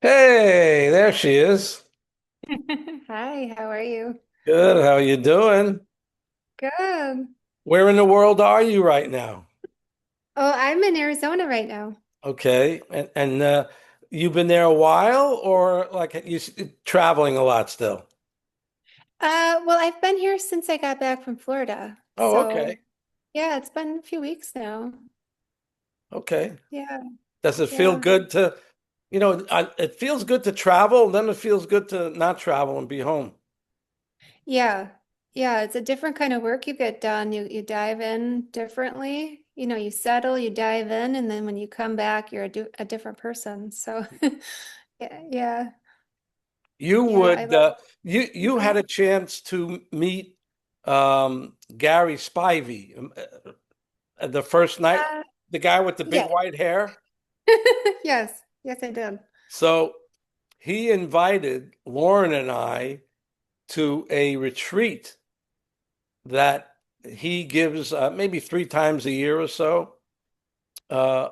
Hey, there she is. Hi, how are you? Good. How you doing? Good. Where in the world are you right now? Oh, I'm in Arizona right now. Okay. And you've been there a while or like traveling a lot still? Well, I've been here since I got back from Florida. Oh, okay. So, yeah, it's been a few weeks now. Okay. Yeah, Does it feel yeah. good it feels good to travel, then it feels good to not travel and be home. Yeah. Yeah, it's a different kind of work you get done. You dive in differently. You settle, you dive in, and then when you come back, you're a different person. So, yeah, yeah, You yeah, I would love you had a chance to meet Gary Spivey the first night, uh, the guy with the big yeah. white hair. Yes. Yes, I did. So he invited Lauren and I to a retreat that he gives maybe 3 times a year or so, uh,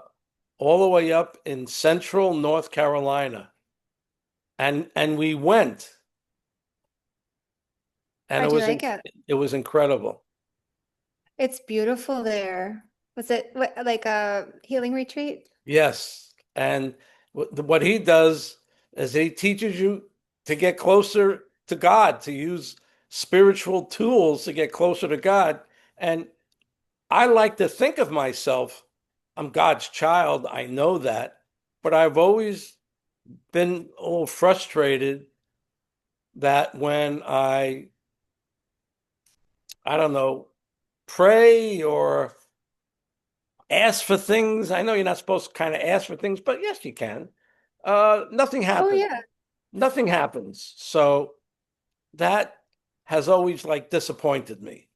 all the way up in central North Carolina. And we went, and How'd you like it? it was incredible. It's beautiful there. Was it like a healing retreat? Yes. And what he does is he teaches you to get closer to God, to use spiritual tools to get closer to God. And I like to think of myself, I'm God's child. I know that. But I've always been a little frustrated that when I don't know, pray or ask for things, I know you're not supposed to kind of ask for things, but yes, you can. Nothing Oh happens. yeah. Nothing happens. So that has always like disappointed me.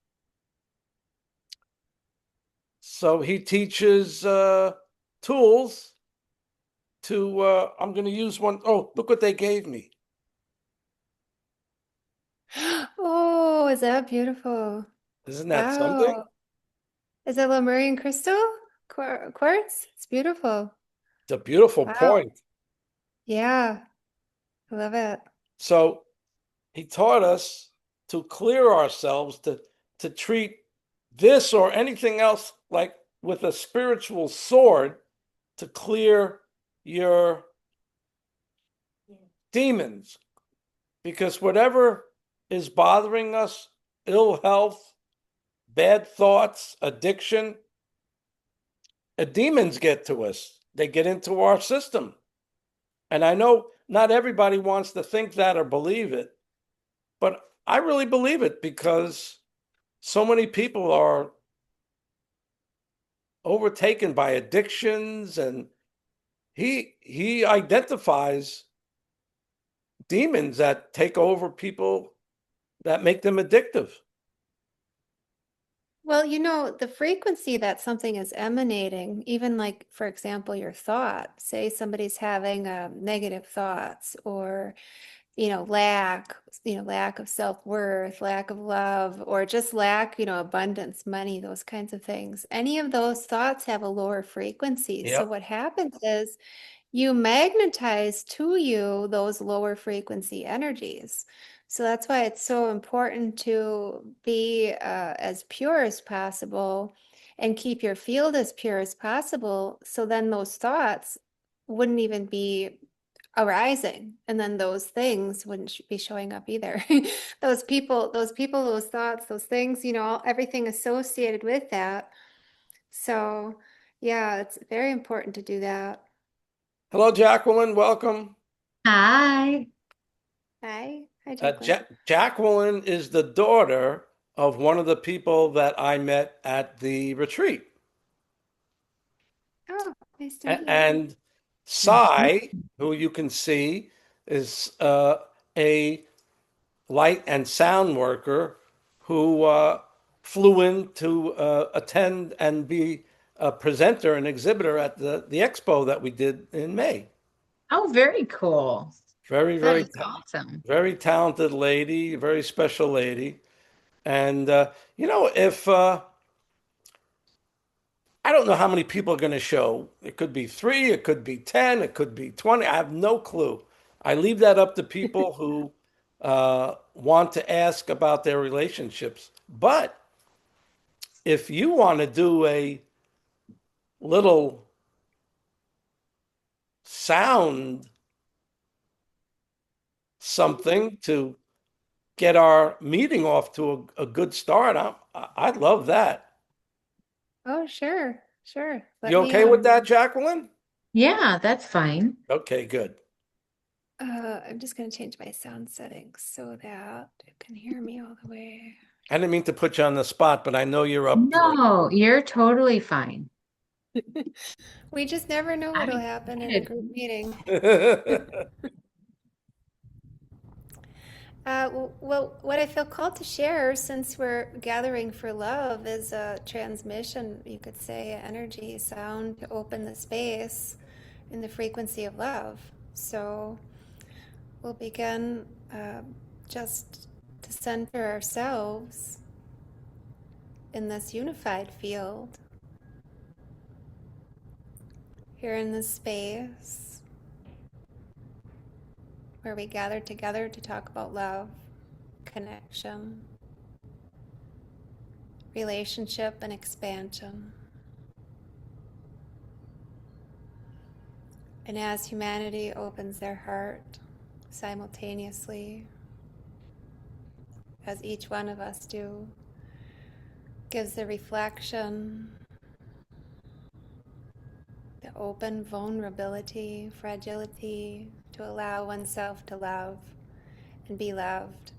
So he teaches tools to I'm going to use one. Oh, look what they gave me. Oh, is that beautiful? Isn't that something? Wow. Is that Lemurian crystal? Quartz? It's beautiful. It's a beautiful Wow. point. Yeah, I love it. So he taught us to clear ourselves, to treat this or anything else like with a spiritual sword to clear your demons. Because whatever is bothering us, ill health, bad thoughts, addiction, demons get to us. They get into our system. And I know not everybody wants to think that or believe it, but I really believe it because so many people are overtaken by addictions, and he identifies demons that take over people that make them addictive. Well, the frequency that something is emanating, even like, for example, your thought, say somebody's having negative thoughts or lack of self-worth, lack of love, or just lack, abundance, money, those kinds of things. Any of those thoughts have a lower frequency. So Yep. what happens is you magnetize to you those lower frequency energies. So that's why it's so important to be as pure as possible and keep your field as pure as possible. So then those thoughts wouldn't even be arising, and then those things wouldn't be showing up either. Those people, those thoughts, those things, everything associated with that. So yeah, it's very important to do that. Hello, Jacqueline. Welcome. Hi. Hi, Jacqueline. Jacqueline is the daughter of one of the people that I met at the retreat. Oh, nice to meet you. And Sai, who you can see, is a light and sound worker who flew in to attend and be a presenter and exhibitor at the expo that we did in May. Oh, very cool. Very, That very, is awesome. very talented lady, very special lady. And if I don't know how many people are going to show, it could be three, it could be 10, it could be 20. I have no clue. I leave that up to people who want to ask about their relationships. But if you want to do a little sound something to get our meeting off to a good start, I'd love that. Oh, sure, sure. You okay with that, Jacqueline? Yeah, that's fine. Okay, good. I'm just going to change my sound settings so that you can hear me all the way. I didn't mean to put you on the spot, but I know you're up for No, you're totally fine. We just never know I'm what'll happen in a excited. group meeting. it. What I feel called to share, since we're gathering for love, is a transmission, you could say, energy, sound to open the space in the frequency of love. So we'll begin just to center ourselves in this unified field here in this space where we gather together to talk about love, connection, relationship, and expansion. And as humanity opens their heart simultaneously, as each one of us do, gives the reflection, the open vulnerability, fragility to allow oneself to love and be loved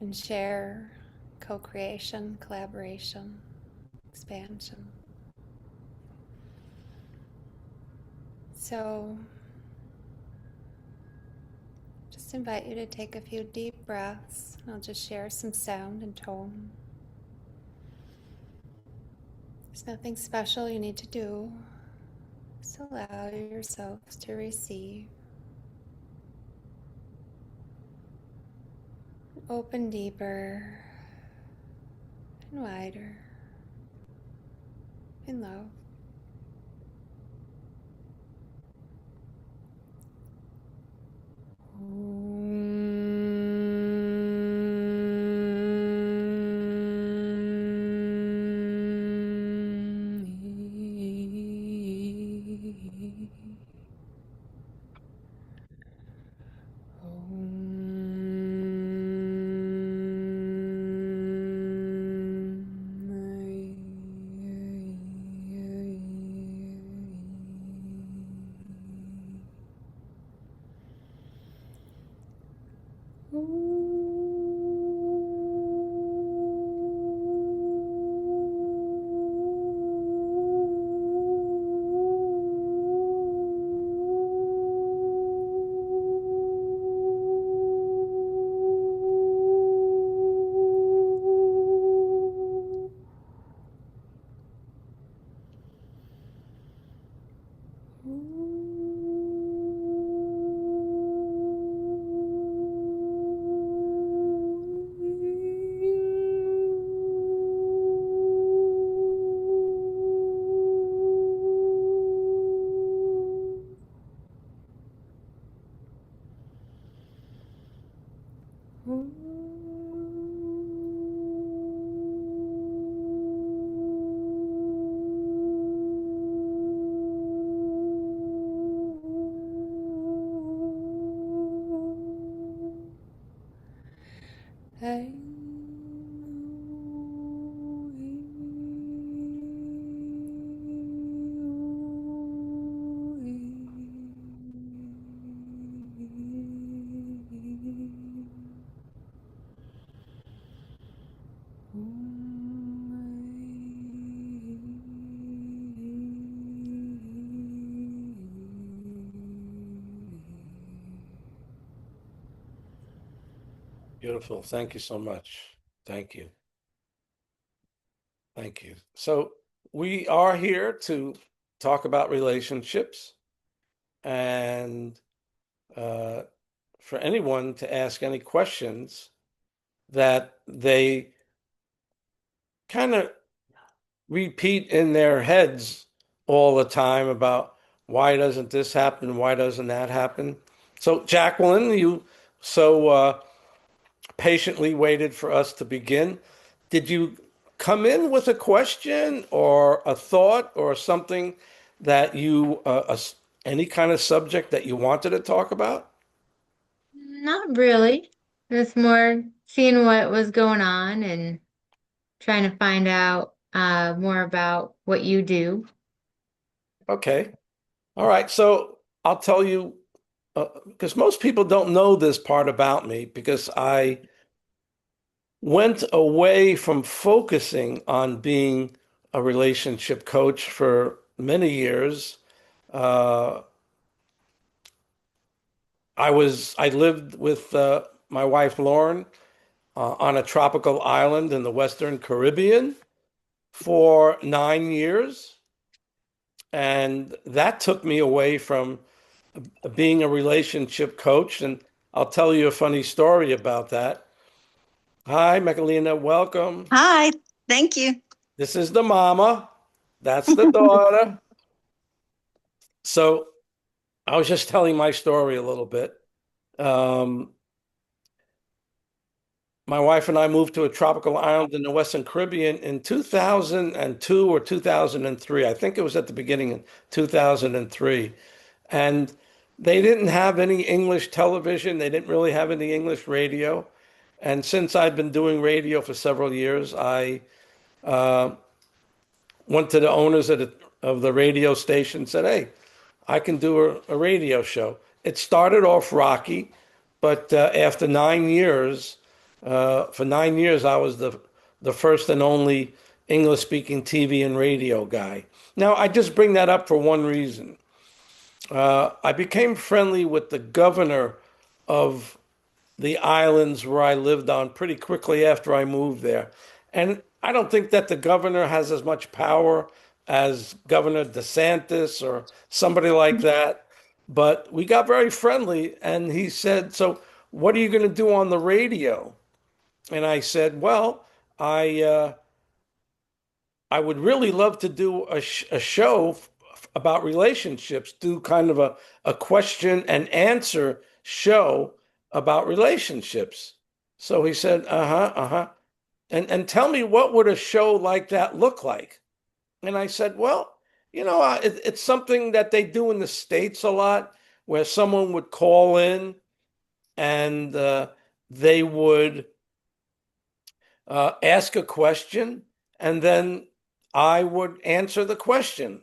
and share co-creation, collaboration, expansion. So just invite you to take a few deep breaths. I'll just share some sound and tone. There's nothing special you need to do. Just allow yourselves to receive. Open deeper and wider in love. Beautiful. Thank you so much. Thank you. Thank you. So we are here to talk about relationships and uh, for anyone to ask any questions that they kind of repeat in their heads all the time about why doesn't this happen? Why doesn't that happen? So, Jacqueline, you so patiently waited for us to begin. Did you come in with a question or a thought or something that any kind of subject that you wanted to talk about? Not really. It's more seeing what was going on and trying to find out more about what you do. Okay. All right. So I'll tell you, because most people don't know this part about me, because I went away from focusing on being a relationship coach for many years. Uh, I lived with my wife Lauren on a tropical island in the Western Caribbean for 9 years, and that took me away from being a relationship coach. And I'll tell you a funny story about that. Hi, Michelina, welcome. Hi, thank you. This is the mama. That's the daughter. So I was just telling my story a little bit. Um, my wife and I moved to a tropical island in the Western Caribbean in 2002 or 2003. I think it was at the beginning of 2003. And they didn't have any English television. They didn't really have any English radio. And since I'd been doing radio for several years, I went to the owners of the radio station and said, "Hey, I can do a radio show." It started off rocky, but after 9 years, for 9 years, I was the first and only English speaking TV and radio guy. Now, I just bring that up for one reason. I became friendly with the governor of the islands where I lived on pretty quickly after I moved there. And I don't think that the governor has as much power as Governor DeSantis or somebody like that. But we got very friendly, and he said, "So, what are you going to do on the radio?" And I said, "Well, I would really love to do a show about relationships, do kind of a question and answer show about relationships." So he said, "Uh-huh, uh-huh. And tell me, what would a show like that look like?" And I said, "Well, it's something that they do in the States a lot, where someone would call in and they would ask a question, and then I would answer the question.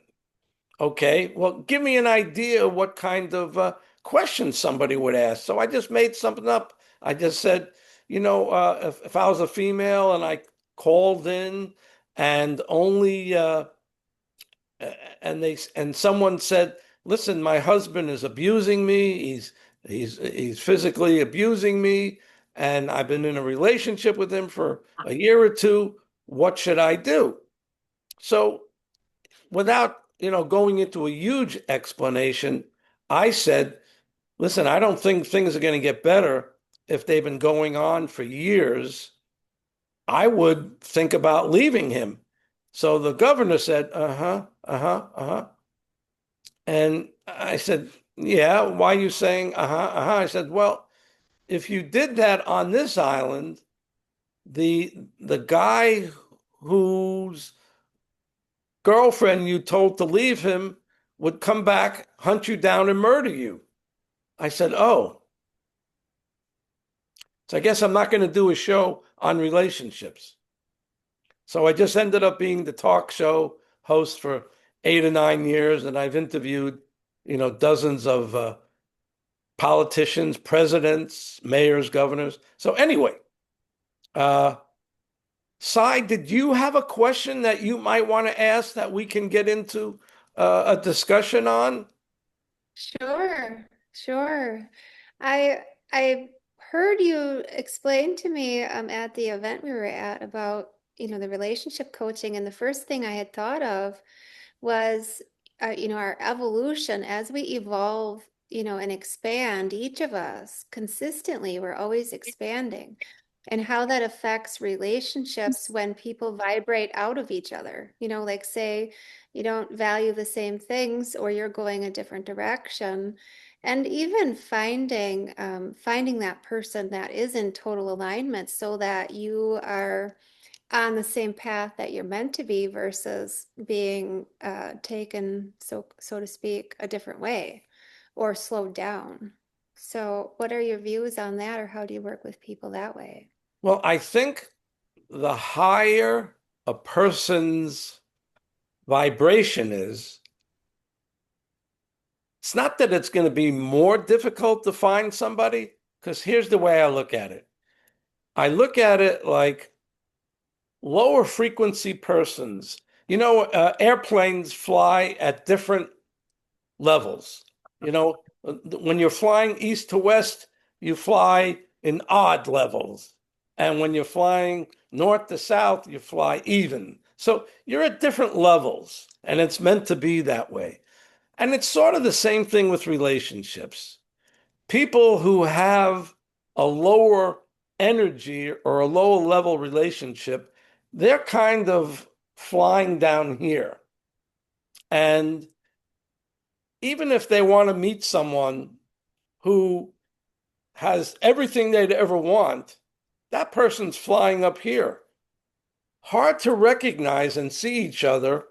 Okay, well, give me an idea of what kind of questions somebody would ask. So I just made something up. I just said, if I was a female and I called in and only and someone said, "Listen, my husband is abusing me. He's physically abusing me, and I've been in a relationship with him for a year or two. What should I do?" So without, going into a huge explanation, I said, "Listen, I don't think things are going to get better if they've been going on for years. I would think about leaving him." So the governor said, "Uh-huh, uh-huh, uh-huh." And I said, "Yeah, why are you saying uh-huh, uh-huh?" I said, "Well, if you did that on this island, the guy whose girlfriend you told to leave him would come back, hunt you down, and murder you." I said, "Oh, so I guess I'm not going to do a show on relationships." So I just ended up being the talk show host for 8 or 9 years, and I've interviewed, dozens of politicians, presidents, mayors, governors. So anyway, uh, Sai, did you have a question that you might want to ask that we can get into a discussion on? Sure, sure. I heard you explain to me at the event we were at about, the relationship coaching, and the first thing I had thought of was our evolution as we evolve, and expand, each of us consistently, we're always expanding. and how that affects relationships when people vibrate out of each other. Like say you don't value the same things or you're going a different direction. And even finding that person that is in total alignment so that you are on the same path that you're meant to be versus being taken, so to speak, a different way or slowed down. So, what are your views on that, or how do you work with people that way? Well, I think the higher a person's vibration is, it's not that it's going to be more difficult to find somebody, because here's the way I look at it. I look at it like lower frequency persons. Airplanes fly at different levels. When you're flying east to west, you fly in odd levels. And when you're flying north to south, you fly even. So you're at different levels, and it's meant to be that way. And it's sort of the same thing with relationships. People who have a lower energy or a lower level relationship, they're kind of flying down here. And even if they want to meet someone who has everything they'd ever want, that person's flying up here. Hard to recognize and see each other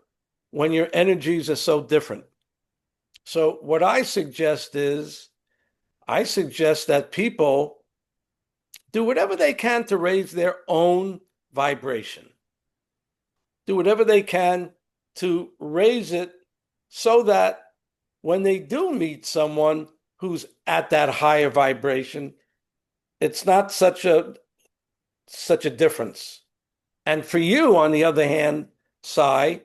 when your energies are so different. So, what I suggest that people do whatever they can to raise their own vibration. Do whatever they can to raise it so that when they do meet someone who's at that higher vibration, it's not such a difference. And for you, on the other hand, Sai,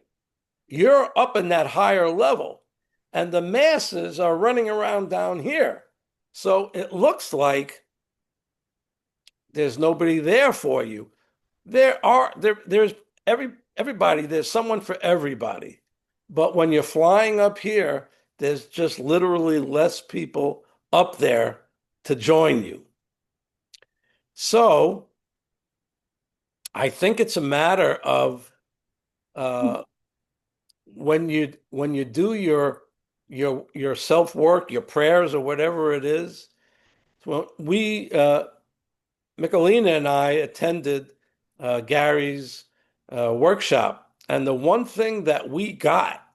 you're up in that higher level, and the masses are running around down here. So it looks like there's nobody there for you. There's everybody, there's someone for everybody. But when you're flying up here, there's just literally less people up there to join you. So I think it's a matter of uh, when you do your self work, your prayers, or whatever it is. Well, Michelina and I attended Gary's workshop, and the one thing that we got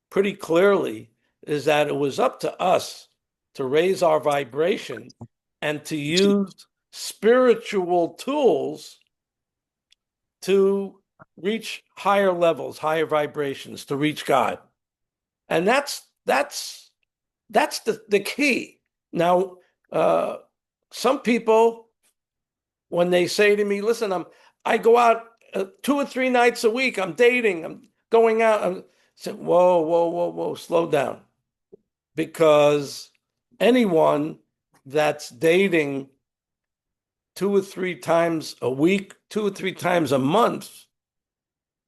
pretty clearly is that it was up to us to raise our vibration and to use spiritual tools to reach higher levels, higher vibrations, to reach God. And that's the key. Now, some people, when they say to me, "Listen, I go out 2 or 3 nights a week. I'm dating. I'm going out." I say, "Whoa, whoa, whoa, whoa, slow down," because anyone that's dating 2 or 3 times a week, 2 or 3 times a month,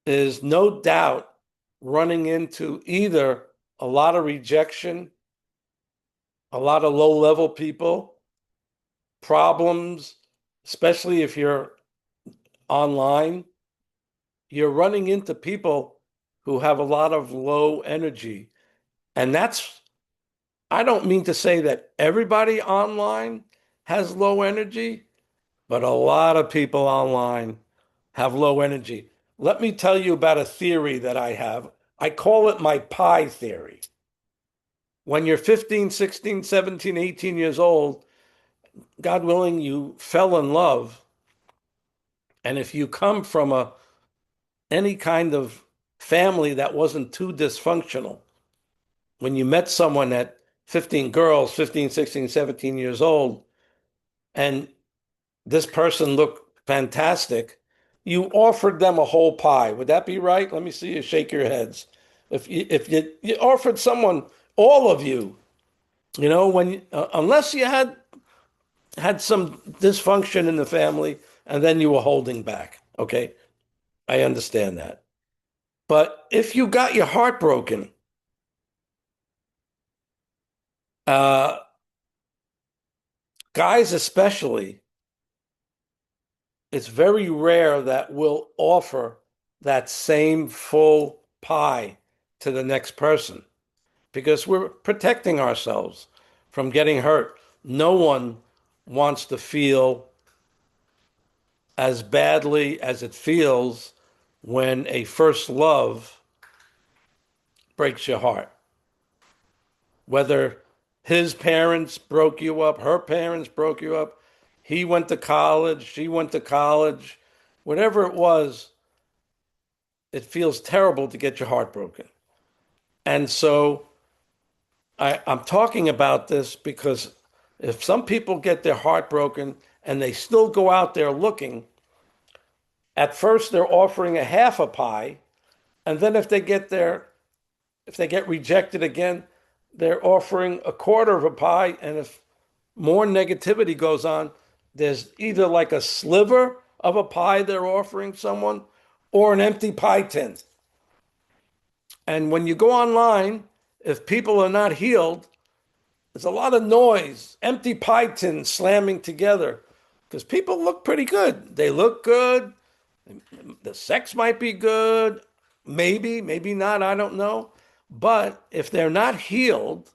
is no doubt running into either a lot of rejection, a lot of low level people, problems, especially if you're online. You're running into people who have a lot of low energy. And I don't mean to say that everybody online has low energy, but a lot of people online have low energy. Let me tell you about a theory that I have. I call it my pie theory. When you're 15, 16, 17, 18 years old, God willing, you fell in love. And if you come from any kind of family that wasn't too dysfunctional, when you met someone at 15 girls, 15, 16, 17 years old, and this person looked fantastic, you offered them a whole pie. Would that be right? Let me see you shake your heads. If you offered someone, all of you, unless you had some dysfunction in the family and then you were holding back. Okay, I understand that. But if you got your heart broken, uh, guys especially, it's very rare that we'll offer that same full pie to the next person because we're protecting ourselves from getting hurt. No one wants to feel as badly as it feels when a first love breaks your heart. Whether his parents broke you up, her parents broke you up, he went to college, she went to college, whatever it was, it feels terrible to get your heart broken. And so I'm talking about this because if some people get their heart broken and they still go out there looking, at first they're offering a half a pie, and then if they get rejected again, they're offering a quarter of a pie, and if more negativity goes on, there's either like a sliver of a pie they're offering someone or an empty pie tin. And when you go online, if people are not healed, there's a lot of noise, empty pie tins slamming together because people look pretty good. They look good. The sex might be good. Maybe, maybe not. I don't know. But if they're not healed,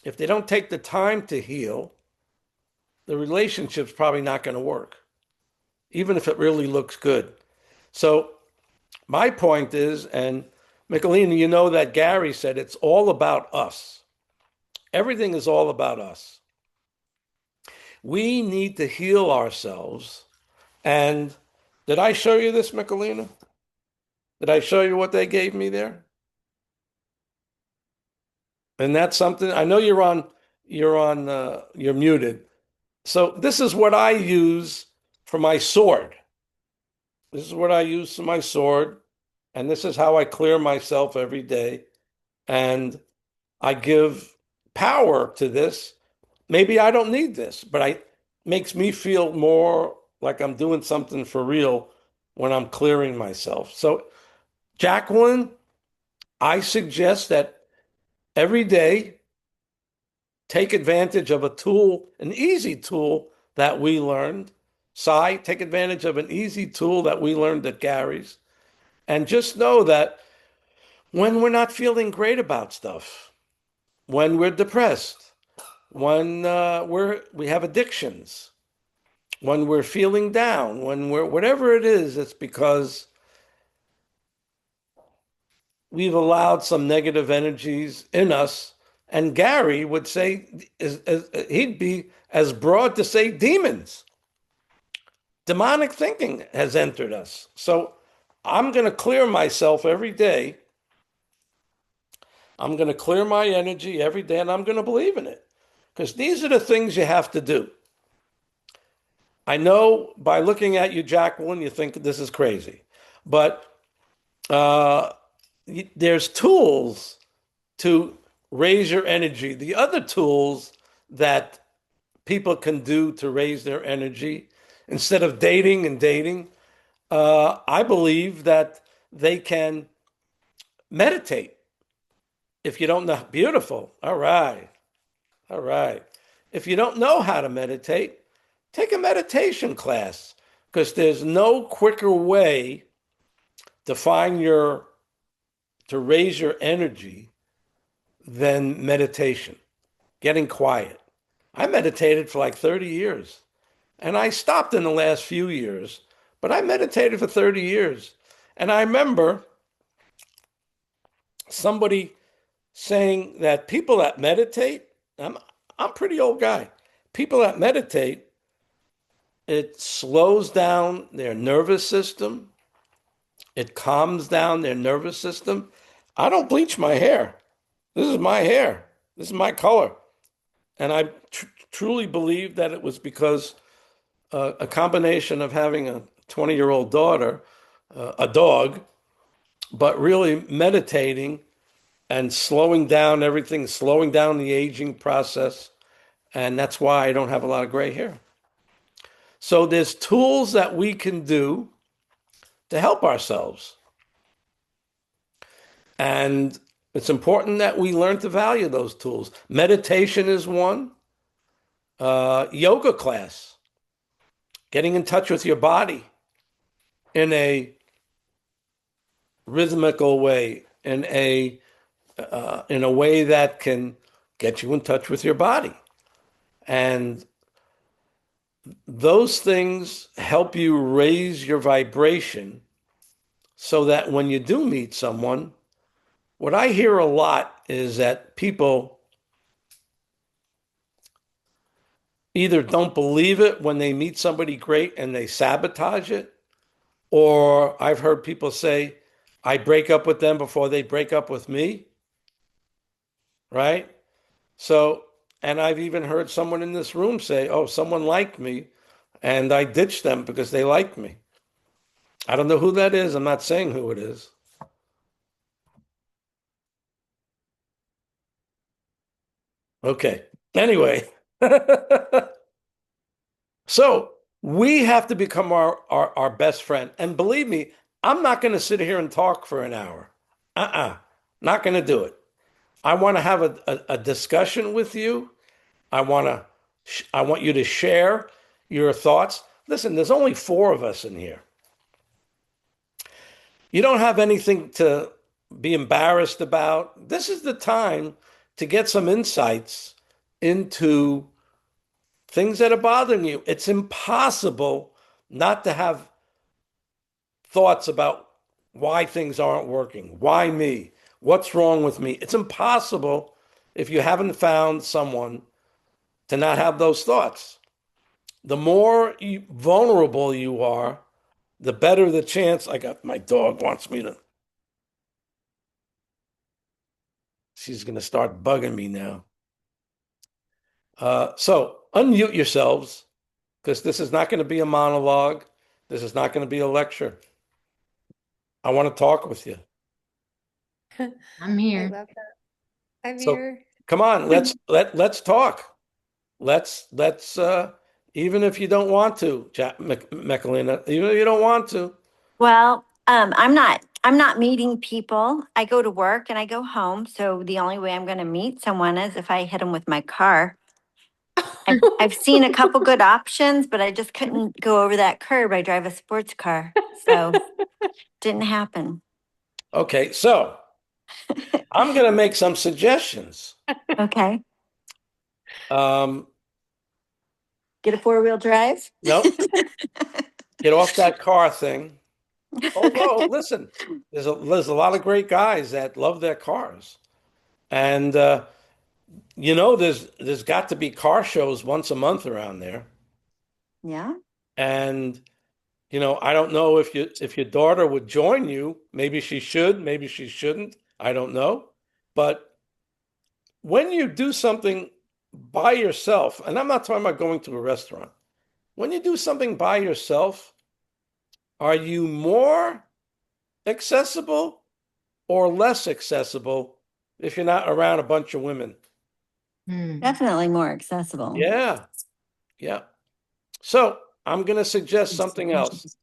if they don't take the time to heal, the relationship's probably not going to work, even if it really looks good. So my point is, and Michelina, you know that Gary said it's all about us. Everything is all about us. We need to heal ourselves. And did I show you this, Michelina? Did I show you what they gave me there? And that's something I know you're muted. So this is what I use for my sword. This is what I use for my sword, and this is how I clear myself every day. And I give power to this. Maybe I don't need this, but I makes me feel more like I'm doing something for real when I'm clearing myself. So, Jacqueline, I suggest that every day take advantage of a tool, an easy tool that we learned. Sai, take advantage of an easy tool that we learned at Gary's. And just know that when we're not feeling great about stuff, when we're depressed, when we have addictions, when we're feeling down, when we're whatever it is, it's because we've allowed some negative energies in us. And Gary would say, he'd be as broad to say demons. Demonic thinking has entered us. So I'm going to clear myself every day. I'm going to clear my energy every day and I'm going to believe in it. Because these are the things you have to do. I know by looking at you, Jacqueline, you think this is crazy. But uh, there's tools to raise your energy. The other tools that people can do to raise their energy instead of dating and dating, I believe that they can meditate. If you don't know, beautiful. All right. All right. If you don't know how to meditate, take a meditation class because there's no quicker way to to raise your energy than meditation, getting quiet. I meditated for like 30 years and I stopped in the last few years, but I meditated for 30 years. And I remember somebody saying that people that meditate, I'm a pretty old guy. People that meditate, it slows down their nervous system. It calms down their nervous system. I don't bleach my hair. This is my hair. This is my color. And I truly believe that it was because a combination of having a 20-year-old daughter, a dog, but really meditating and slowing down everything, slowing down the aging process. And that's why I don't have a lot of gray hair. So there's tools that we can do to help ourselves. And it's important that we learn to value those tools. Meditation is one. Yoga class. getting in touch with your body in a rhythmical way, in a way that can get you in touch with your body. And those things help you raise your vibration so that when you do meet someone, what I hear a lot is that people either don't believe it when they meet somebody great and they sabotage it, or I've heard people say, I break up with them before they break up with me, right? So, and I've even heard someone in this room say, oh, someone liked me and I ditched them because they liked me. I don't know who that is. I'm not saying who it is. Okay. Anyway, so we have to become our best friend. And believe me, I'm not going to sit here and talk for an hour. Not going to do it. I want to have a discussion with you. I want you to share your thoughts. Listen, there's only four of us in here. You don't have anything to be embarrassed about. This is the time to get some insights into things that are bothering you. It's impossible not to have thoughts about why things aren't working, why me, what's wrong with me. It's impossible if you haven't found someone to not have those thoughts. The more vulnerable you are, the better the chance. I got my dog wants me to, she's going to start bugging me now. So unmute yourselves because this is not going to be a monologue. This is not going to be a lecture. I want to talk with you. I'm I here. love that. I'm So here. come on, let's talk. Let's even if you don't want to, Mechalina, even if you don't want to. Well, I'm not meeting people. I go to work and I go home. So the only way I'm going to meet someone is if I hit them with my car. I've seen a couple good options, but I just couldn't go over that curb. I drive a sports car. So didn't happen. Okay, so I'm going to make some suggestions. Okay. Um, Get a four-wheel drive. no, get off that car thing. Although, listen, there's a lot of great guys that love their cars, and there's got to be car shows once a month around there, Yeah. and I don't know if your daughter would join you. Maybe she should, maybe she shouldn't. I don't know, but when you do something by yourself, and I'm not talking about going to a restaurant, when you do something by yourself, are you more accessible or less accessible if you're not around a bunch of women? Definitely more accessible. Yeah, yeah. So I'm going to suggest something else,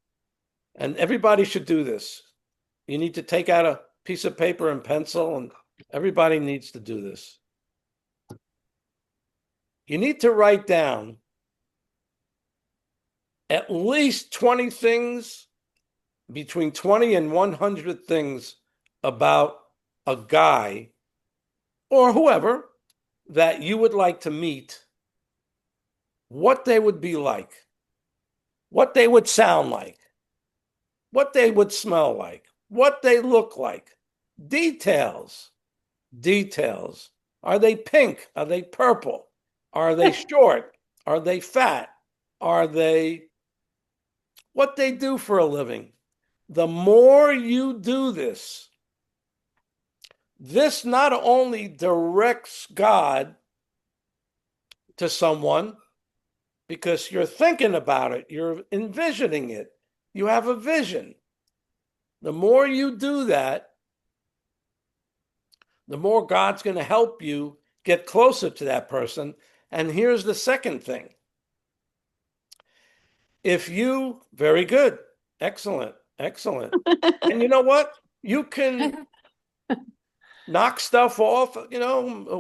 and everybody should do this. You need to take out a piece of paper and pencil, and everybody needs to do this. You need to write down at least 20 things, between 20 and 100 things about a guy or whoever that you would like to meet, what they would be like, what they would sound like, what they would smell like, what they look like, details, details. Are they pink? Are they purple? Are they short? Are they fat? Are they what they do for a living? The more you do this, this not only directs God to someone because you're thinking about it, you're envisioning it, you have a vision. The more you do that, the more God's going to help you get closer to that person. And here's the second thing. If you, very good, excellent, excellent. And you know what? You can knock stuff off,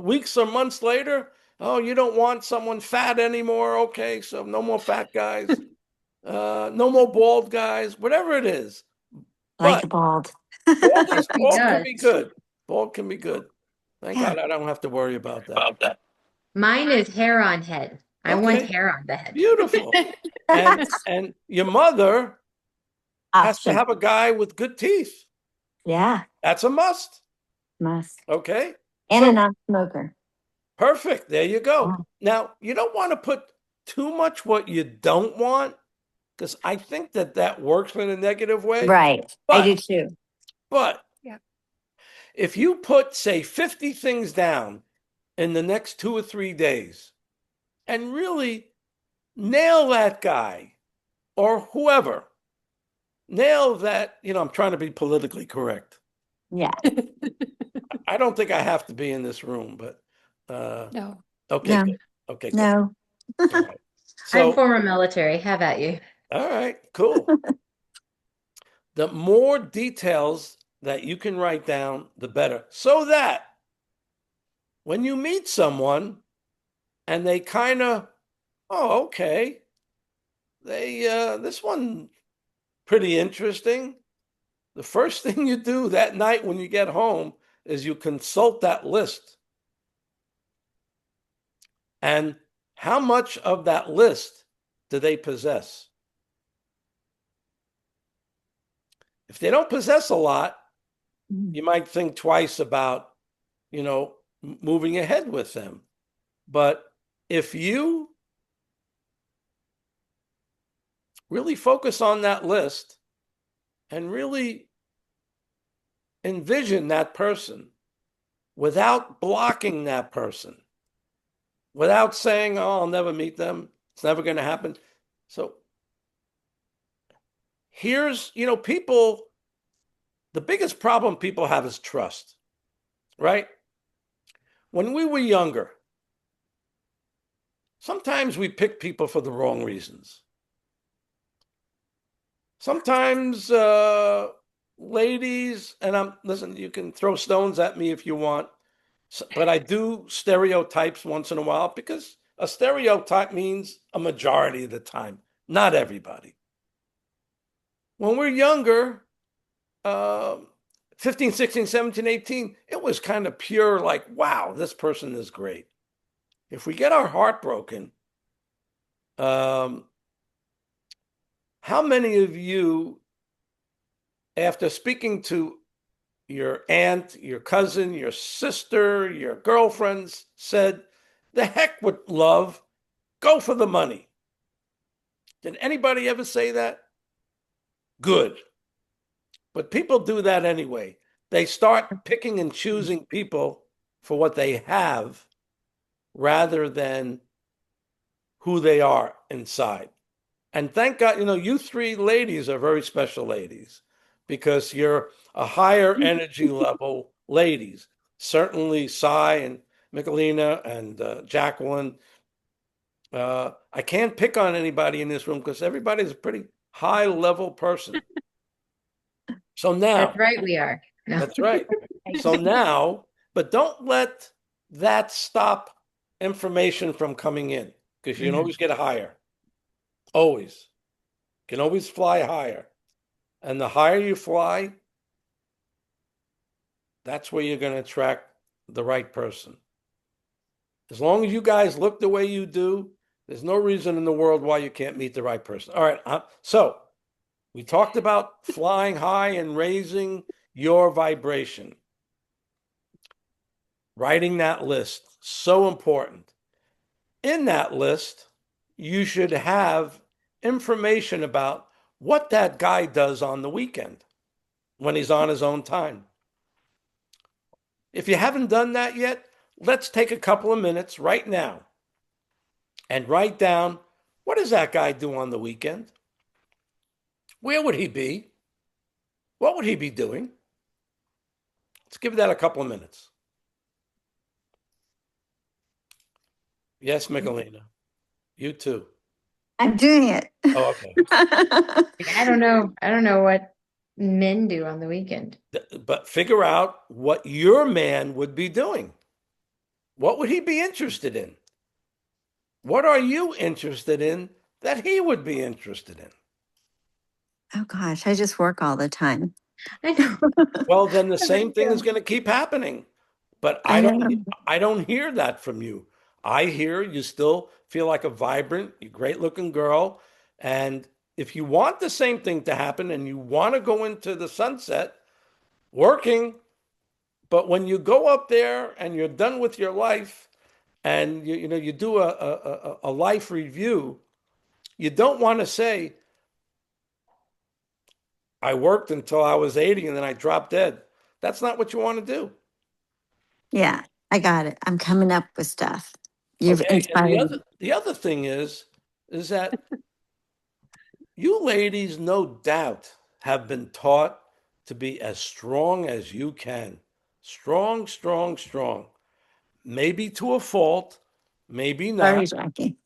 weeks or months later. Oh, you don't want someone fat anymore. Okay, so no more fat guys. No more bald guys, whatever it is. Like But a bald. He bald can does. be good. Bald can be good. Thank Yeah. God I don't have to worry about that. Mine is hair on head. I want Okay, hair on the head. beautiful. And your mother has to Option. have a guy with good teeth. Yeah, That's a must. must. Okay. And a So non-smoker. perfect. There you go. Yeah. Now, you don't want to put too much what you don't want, because I think that works in a negative way. Right. I do But, too. but Yeah. if you put, say, 50 things down in the next 2 or 3 days and really nail that guy or whoever, nail that, I'm trying to be politically correct. Yeah. I don't think I have to be in this room, but No. okay, No. good. Okay, good. No. All right. I'm So, former military. Have at you. all right, cool. The more details that you can write down, the better. So that when you meet someone and they kind of, oh, okay, this one pretty interesting. The first thing you do that night when you get home is you consult that list. And how much of that list do they possess? If they don't possess a lot, you might think twice about, moving ahead with them. But if you really focus on that list and really envision that person without blocking that person, without saying, oh, I'll never meet them, it's never going to happen. So here's, people, the biggest problem people have is trust, right? When we were younger, sometimes we pick people for the wrong reasons. Sometimes ladies, and listen, you can throw stones at me if you want, but I do stereotypes once in a while because a stereotype means a majority of the time, not everybody. When we're younger, uh, 15, 16, 17, 18, it was kind of pure like, wow, this person is great. If we get our heart broken, um, how many of you, after speaking to your aunt, your cousin, your sister, your girlfriends, said, the heck with love, go for the money? Did anybody ever say that? Good. But people do that anyway. They start picking and choosing people for what they have rather than who they are inside. And thank God, you three ladies are very special ladies because you're a higher energy level ladies. Certainly, Cy and Michelina and Jacqueline. I can't pick on anybody in this room because everybody's a pretty high level person. So That's now, right, we are. No. that's right. So now, but don't let that stop information from coming in because you can always get higher. Always. You can always fly higher. And the higher you fly, that's where you're going to attract the right person. As long as you guys look the way you do, there's no reason in the world why you can't meet the right person. All right. So we talked about flying high and raising your vibration. Writing that list, so important. In that list, you should have information about what that guy does on the weekend when he's on his own time. If you haven't done that yet, let's take a couple of minutes right now and write down, what does that guy do on the weekend? Where would he be? What would he be doing? Let's give that a couple of minutes. Yes, Michelina. You too. I'm doing it. Oh, okay. I don't know. I don't know what men do on the weekend. But figure out what your man would be doing. What would he be interested in? What are you interested in that he would be interested in. Oh gosh, I just work all the time. I know. Well, then the I really same thing is do. going to keep happening. But I know. I don't hear that from you. I hear you still feel like a vibrant, great looking girl. And if you want the same thing to happen and you want to go into the sunset working, but when you go up there and you're done with your life and you do a life review, you don't want to say, I worked until I was 80 and then I dropped dead. That's not what you want to do. Yeah, I got it. I'm coming up with stuff. You've Okay. And inspired me. the other thing is that you ladies, no doubt, have been taught to be as strong as you can. Strong, strong, strong. Maybe to a fault, maybe Sorry, not. Jackie.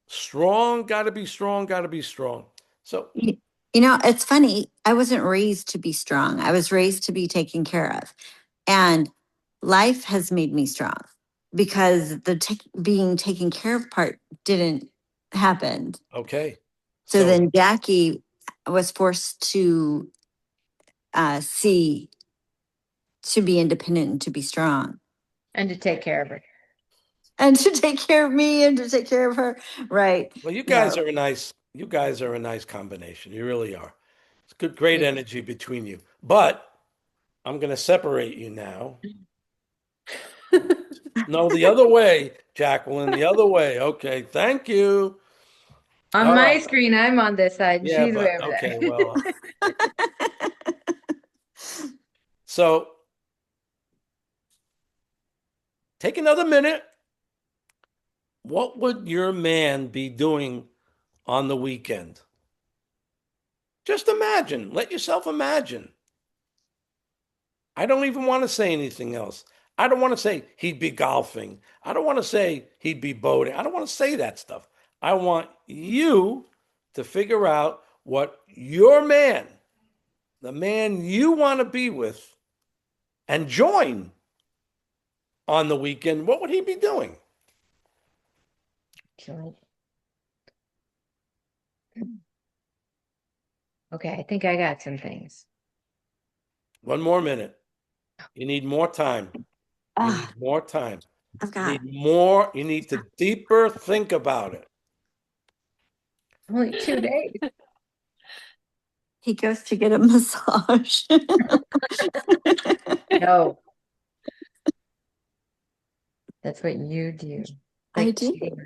Strong, gotta be strong, gotta be strong. So, You you know, it's funny. I wasn't raised to be strong. I was raised to be taken care of. And life has made me strong because the being taken care of part didn't happen. okay. So So, then Jackie was forced to see to be independent and to be strong And to take care of her. and to take care of me and to take care of her. Right. well, No. you guys are a nice combination. You really are. It's good, great Yeah. energy between you. But I'm going to separate you now. No, the other way, Jacqueline, the other way. Okay, thank you. On All my right. screen, I'm on this side and Yeah, she's way but over okay, there. well, so take another minute. What would your man be doing on the weekend? Just imagine. Let yourself imagine. I don't even want to say anything else. I don't want to say he'd be golfing. I don't want to say he'd be boating. I don't want to say that stuff. I want you to figure out what your man, the man you want to be with, and join on the weekend. What would he be doing? Okay, I think I got some things. One more minute. You need more time. You Ah, need more time. I've You got. need more. You need to deeper think about it. Only 2 days. He goes to get a massage. No, that's what you do. I Like do. cheating.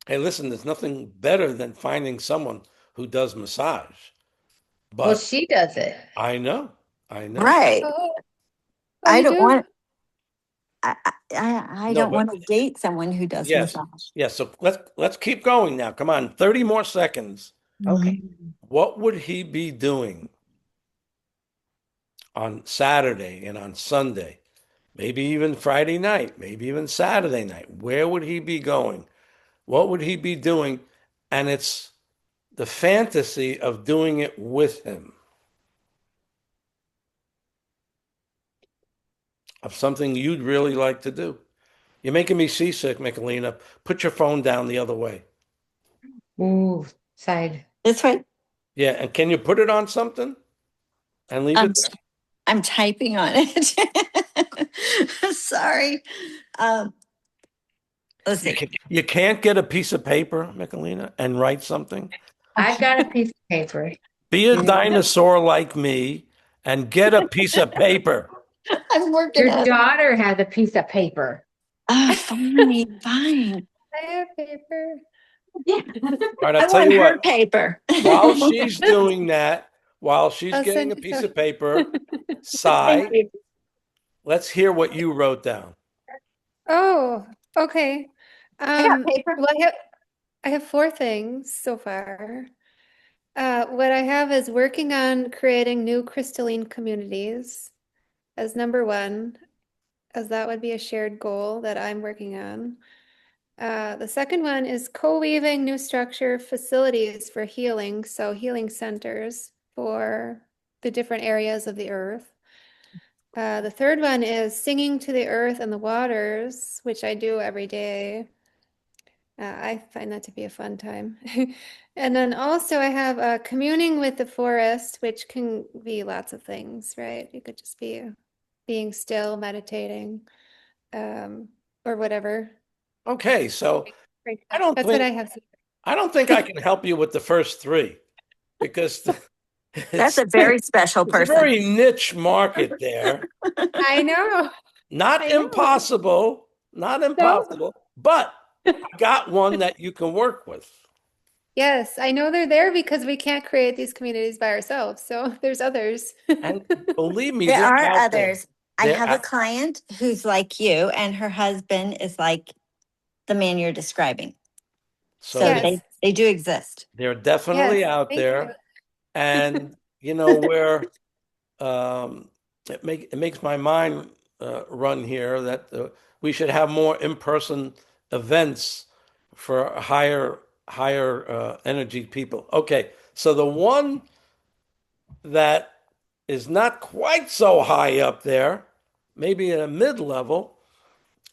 Hey, listen, there's nothing better than finding someone who does massage. Well, But she does it. I know, I know. Right. Oh, oh, I you don't do? want. I No, don't but want to date someone who does yes, massage. yes. So let's keep going now. Come on, 30 more seconds. Okay. Mm. What would he be doing on Saturday and on Sunday? Maybe even Friday night, maybe even Saturday night. Where would he be going? What would he be doing? And it's the fantasy of doing it with him, of something you'd really like to do. You're making me seasick, Michelina. Put your phone down the other way. Ooh, side. This way. Yeah, and can you put it on something and leave I'm it there? I'm typing on it. Sorry. Um, let's see. You can't get a piece of paper, Michelina, and write something. I've got a piece of paper. Be a dinosaur like me and get a piece of paper. I'm working Your on it. daughter has a piece of paper. Oh, fine, fine. I have paper. Yeah. All right, I'll I tell want you her what. paper. While she's doing that, while she's I'll getting send a you piece some. of paper, Thank sigh. you. Let's hear what you wrote down. Oh, okay. I got paper. Well, I have four things so far. What I have is working on creating new crystalline communities as number one, as that would be a shared goal that I'm working on. The second one is co-weaving new structure facilities for healing, so healing centers for the different areas of the earth. The third one is singing to the earth and the waters, which I do every day. I find that to be a fun time. And then also I have communing with the forest, which can be lots of things, right? You could just be being still, meditating, um, or whatever. Okay, so Right. I don't That's what think I have. I don't think I can help you with the first three because That's it's a very special it's a person. very niche market there. I know. Not I know. impossible, not No. impossible, but I got one that you can work with. Yes, I know they're there because we can't create these communities by ourselves. So there's others. And believe me, There they're are out there. others. I They're have a out. client who's like you, and her husband is like the man you're describing. So So they Yes. they do exist. they're Yes. definitely out Thank you. there. And you know where it makes my mind run here that we should have more in-person events for higher energy people. Okay, so the one that is not quite so high up there, maybe at a mid-level,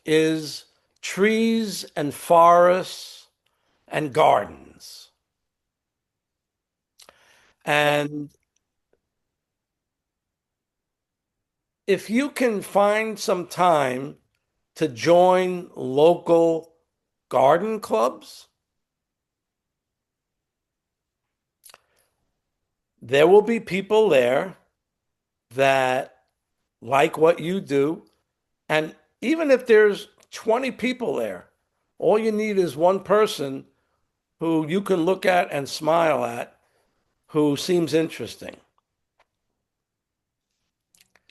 is trees and forests and gardens. And if you can find some time to join local garden clubs, there will be people there that like what you do. And even if there's 20 people there, all you need is one person who you can look at and smile at who seems interesting.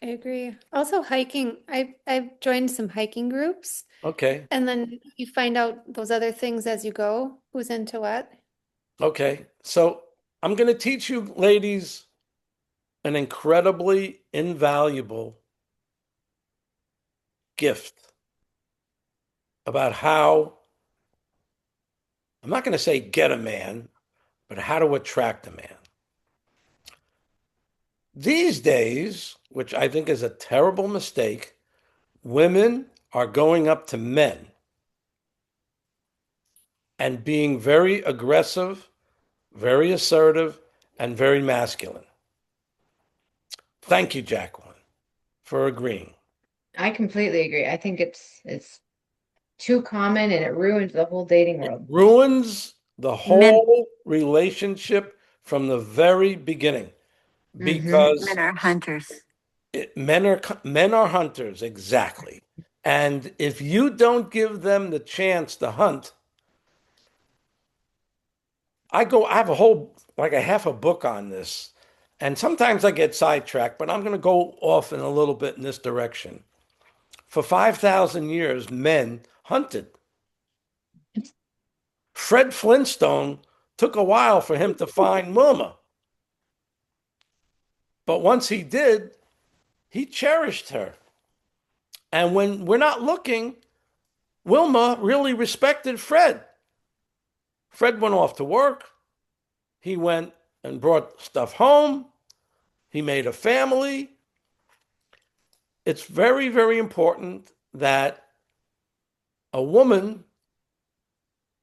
I agree. Also hiking. I've joined some hiking groups, Okay. and then you find out those other things as you go, who's into what. Okay. So I'm going to teach you ladies an incredibly invaluable gift about how, I'm not going to say get a man, but how to attract a man. These days, which I think is a terrible mistake, women are going up to men and being very aggressive, very assertive, and very masculine. Thank you, Jacqueline, for agreeing. I completely agree. I think it's too common and it ruins the whole dating It world. ruins the Men whole relationship from the very beginning Hmm. because men are hunters. men are hunters, exactly. And if you don't give them the chance to hunt, I have a whole, like a half a book on this. And sometimes I get sidetracked, but I'm going to go off in a little bit in this direction. For 5,000 years, men hunted. Fred Flintstone took a while for him to find Wilma. But once he did, he cherished her. And when we're not looking, Wilma really respected Fred. Fred went off to work. He went and brought stuff home. He made a family. It's very, very important that a woman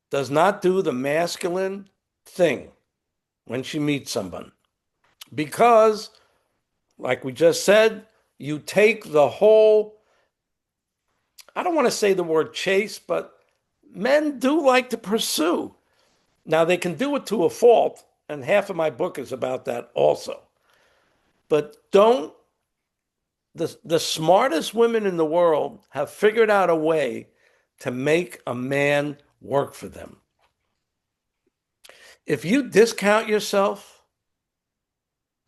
does not do the masculine thing when she meets someone. Because, like we just said, you take the whole, I don't want to say the word chase, but men do like to pursue. Now, they can do it to a fault, and half of my book is about that also. But don't, the smartest women in the world have figured out a way to make a man work for them. If you discount yourself,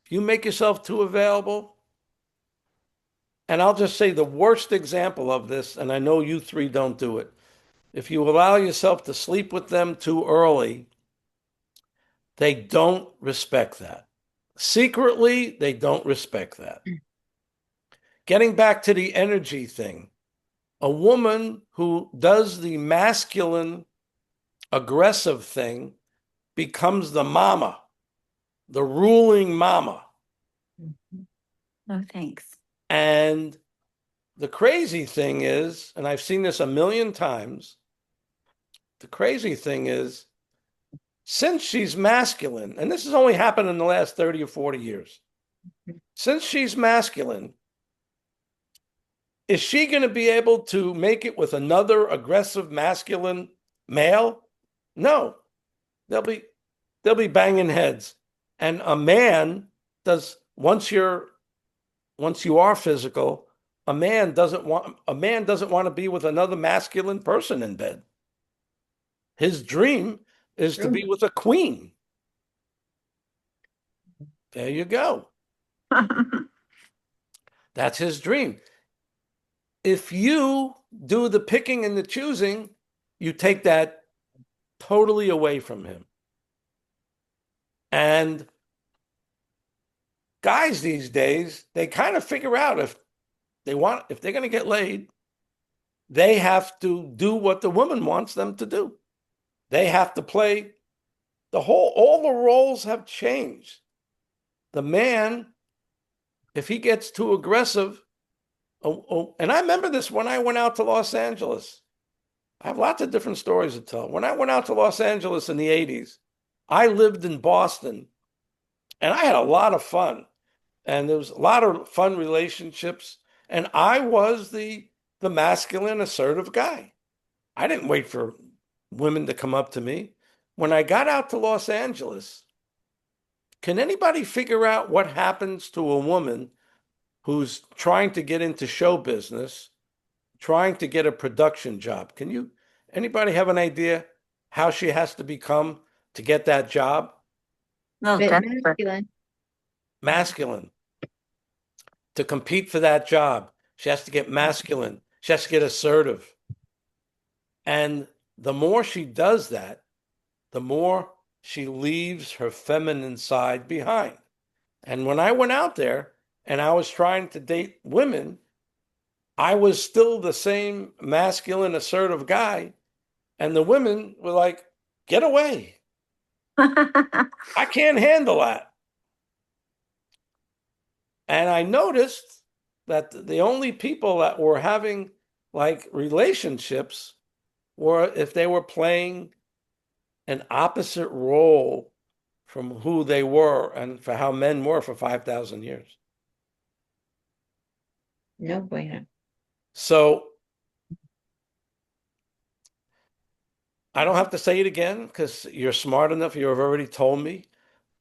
if you make yourself too available, and I'll just say the worst example of this, and I know you three don't do it. If you allow yourself to sleep with them too early, they don't respect that. Secretly, they don't respect that. Getting back to the energy thing, a woman who does the masculine, aggressive thing becomes the mama, the ruling mama. No thanks. And the crazy thing is, and I've seen this a million times, the crazy thing is, since she's masculine, and this has only happened in the last 30 or 40 years, since she's masculine, is she going to be able to make it with another aggressive masculine male? No. They'll be banging heads. And a man does once you are physical, a man doesn't want to be with another masculine person in bed. His dream is to be with a queen. There you go. That's his dream. If you do the picking and the choosing, you take that totally away from him. And guys these days, they kind of figure out if they're going to get laid, they have to do what the woman wants them to do. They have to play all the roles have changed. The man, if he gets too aggressive, and I remember this when I went out to Los Angeles. I have lots of different stories to tell. When I went out to Los Angeles in the 80s, I lived in Boston and I had a lot of fun. And there was a lot of fun relationships. And I was the masculine, assertive guy. I didn't wait for women to come up to me. When I got out to Los Angeles, can anybody figure out what happens to a woman who's trying to get into show business, trying to get a production job? Anybody have an idea how she has to become to get that job? No, Bit Jennifer. masculine. Masculine. To compete for that job, she has to get masculine. She has to get assertive. And the more she does that, the more she leaves her feminine side behind. And when I went out there and I was trying to date women, I was still the same masculine, assertive guy. And the women were like, get away. I can't handle that. And I noticed that the only people that were having like relationships were if they were playing an opposite role from who they were and for how men were for 5,000 years. No bueno. So I don't have to say it again because you're smart enough. You've already told me.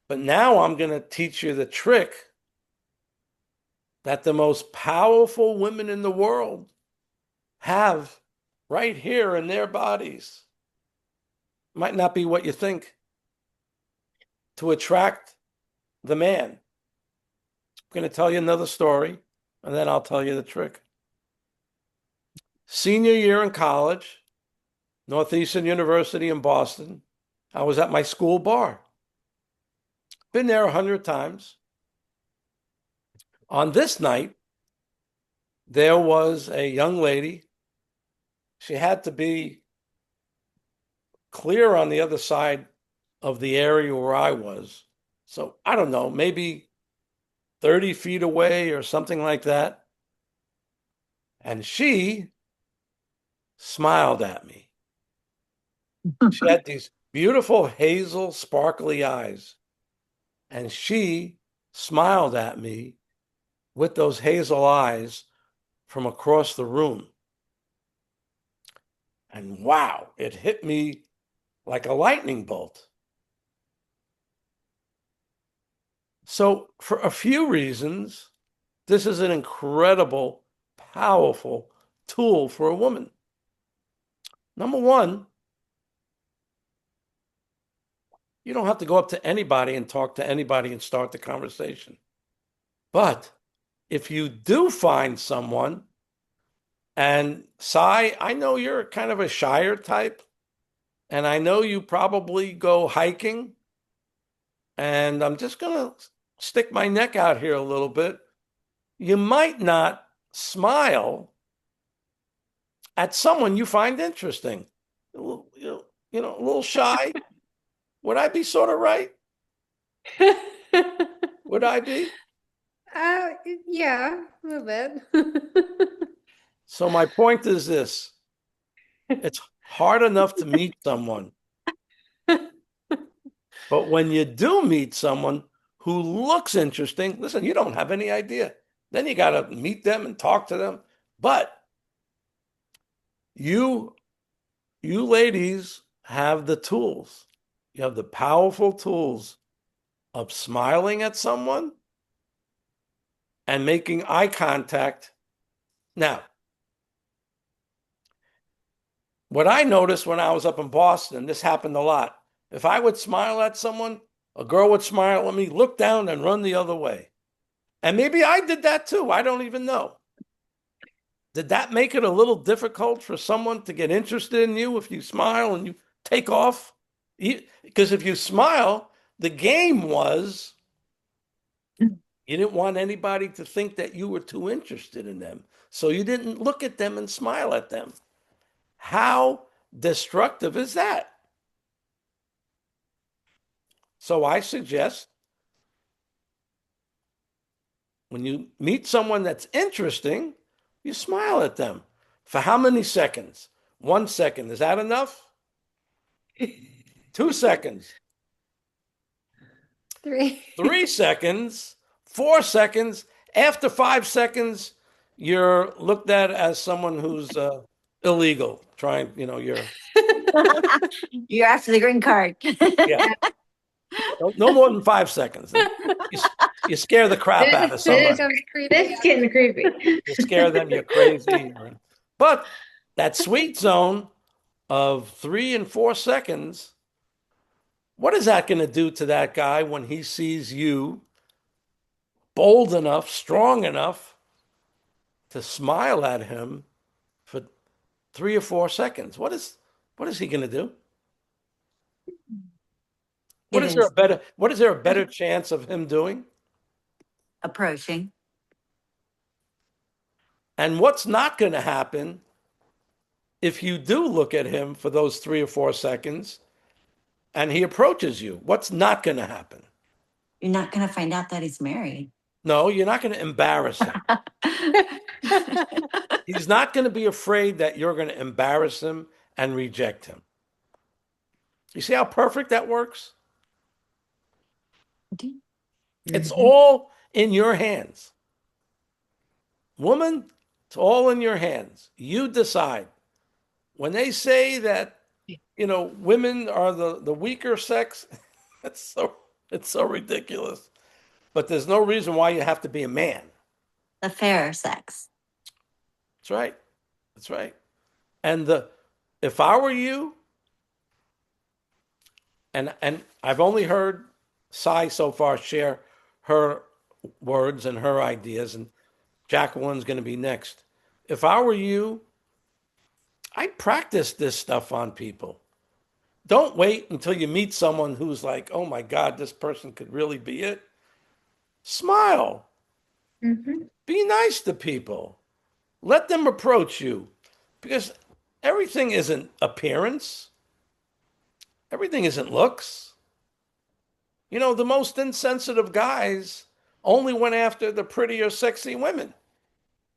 But now I'm going to teach you the trick that the most powerful women in the world have right here in their bodies. Might not be what you think to attract the man. I'm going to tell you another story and then I'll tell you the trick. Senior year in college, Northeastern University in Boston, I was at my school bar. Been there 100 times. On this night, there was a young lady. She had to be clear on the other side of the area where I was. So I don't know, maybe 30 feet away or something like that. And she smiled at me. She had these beautiful hazel, sparkly eyes. And she smiled at me with those hazel eyes from across the room. And wow, it hit me like a lightning bolt. So, for a few reasons, this is an incredible, powerful tool for a woman. Number one, you don't have to go up to anybody and talk to anybody and start the conversation. But if you do find someone, and Sai, I know you're kind of a shyer type, and I know you probably go hiking, and I'm just going to stick my neck out here a little bit. You might not smile at someone you find interesting. A little, a little shy. Would I be sort of right? Would I be? Uh, yeah, a little bit. So my point is this. It's hard enough to meet someone. But when you do meet someone who looks interesting, listen, you don't have any idea. Then you got to meet them and talk to them. But you you ladies have the tools. You have the powerful tools of smiling at someone and making eye contact. Now, what I noticed when I was up in Boston, this happened a lot. If I would smile at someone, a girl would smile at me, look down, and run the other way. And maybe I did that too. I don't even know. Did that make it a little difficult for someone to get interested in you if you smile and you take off? Because if you smile, the game was you didn't want anybody to think that you were too interested in them. So you didn't look at them and smile at them. How destructive is that? So I suggest when you meet someone that's interesting, you smile at them. For how many seconds? 1 second. Is that enough? 2 seconds. Three. 3 seconds. 4 seconds. After 5 seconds, you're looked at as someone who's illegal. Trying, you're, You're after the green card. yeah, no more than 5 seconds. You, you scare the crap out of It This, somebody. becomes creepy. this is getting creepy. You scare them, you're crazy. But that sweet zone of 3 and 4 seconds, what is that going to do to that guy when he sees you bold enough, strong enough to smile at him for 3 or 4 seconds? What is he going to do? It is What is there a better chance of him doing? approaching. And what's not going to happen if you do look at him for those 3 or 4 seconds and he approaches you? What's not going to happen? You're not going to find out that he's married. No, you're not going to embarrass him. He's not going to be afraid that you're going to embarrass him and reject him. You see how perfect that works? It's all in your hands. Woman, it's all in your hands. You decide. When they say that, women are the weaker sex, it's so ridiculous. But there's no reason why you have to be a man. The fairer sex. That's right. That's right. And if I were you, and I've only heard Sai so far share her words and her ideas, and Jacqueline's going to be next. If I were you, I'd practice this stuff on people. Don't wait until you meet someone who's like, oh my God, this person could really be it. Smile. Mhm. Be nice to people. Let them approach you because everything isn't appearance, everything isn't looks. The most insensitive guys only went after the pretty or sexy women,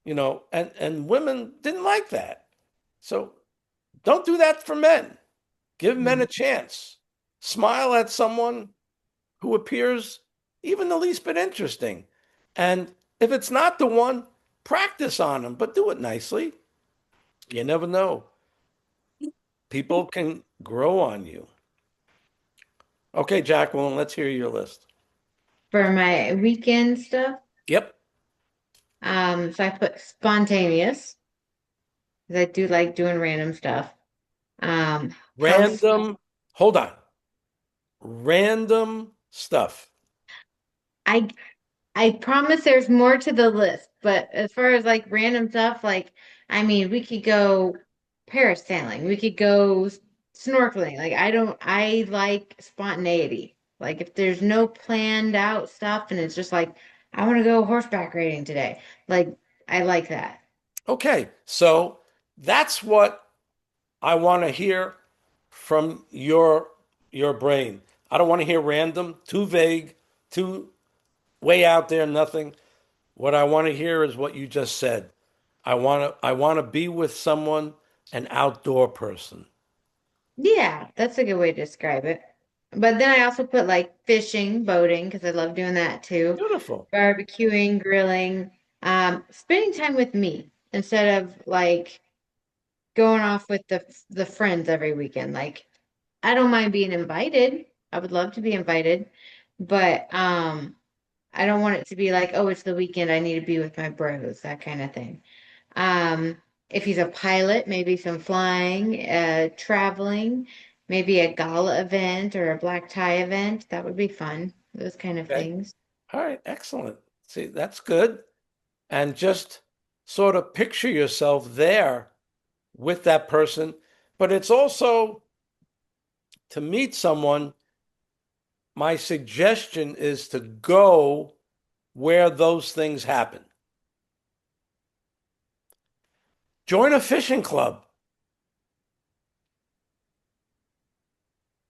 and women didn't like that. So don't do that for men. Give men a chance. Smile at someone who appears even the least bit interesting. And if it's not the one, practice on them, but do it nicely. You never know. People can grow on you. Okay, Jacqueline, let's hear your list. For my weekend stuff, Yep. so I put spontaneous because I do like doing random stuff. Health. Random, hold on. Random stuff. I I promise there's more to the list, but as far as like random stuff, like I mean, we could go parasailing, we could go snorkeling. I like spontaneity. Like if there's no planned out stuff and it's just like I want to go horseback riding today. Like I like that. Okay, so that's what I want to hear from your brain. I don't want to hear random, too vague, too way out there, nothing. What I want to hear is what you just said. I want to be with someone an outdoor person. Yeah, that's a good way to describe it. But then I also put like fishing, boating, because I love doing that too. Beautiful. Barbecuing, grilling, spending time with me instead of like going off with the friends every weekend. Like I don't mind being invited. I would love to be invited, but I don't want it to be like, oh, it's the weekend, I need to be with my bros, that kind of thing. If he's a pilot, maybe some flying, traveling, maybe a gala event or a black tie event. That would be fun. Those kind of Okay. things. All right. Excellent. See, that's good. And just sort of picture yourself there with that person. But it's also to meet someone, my suggestion is to go where those things happen. Join a fishing club.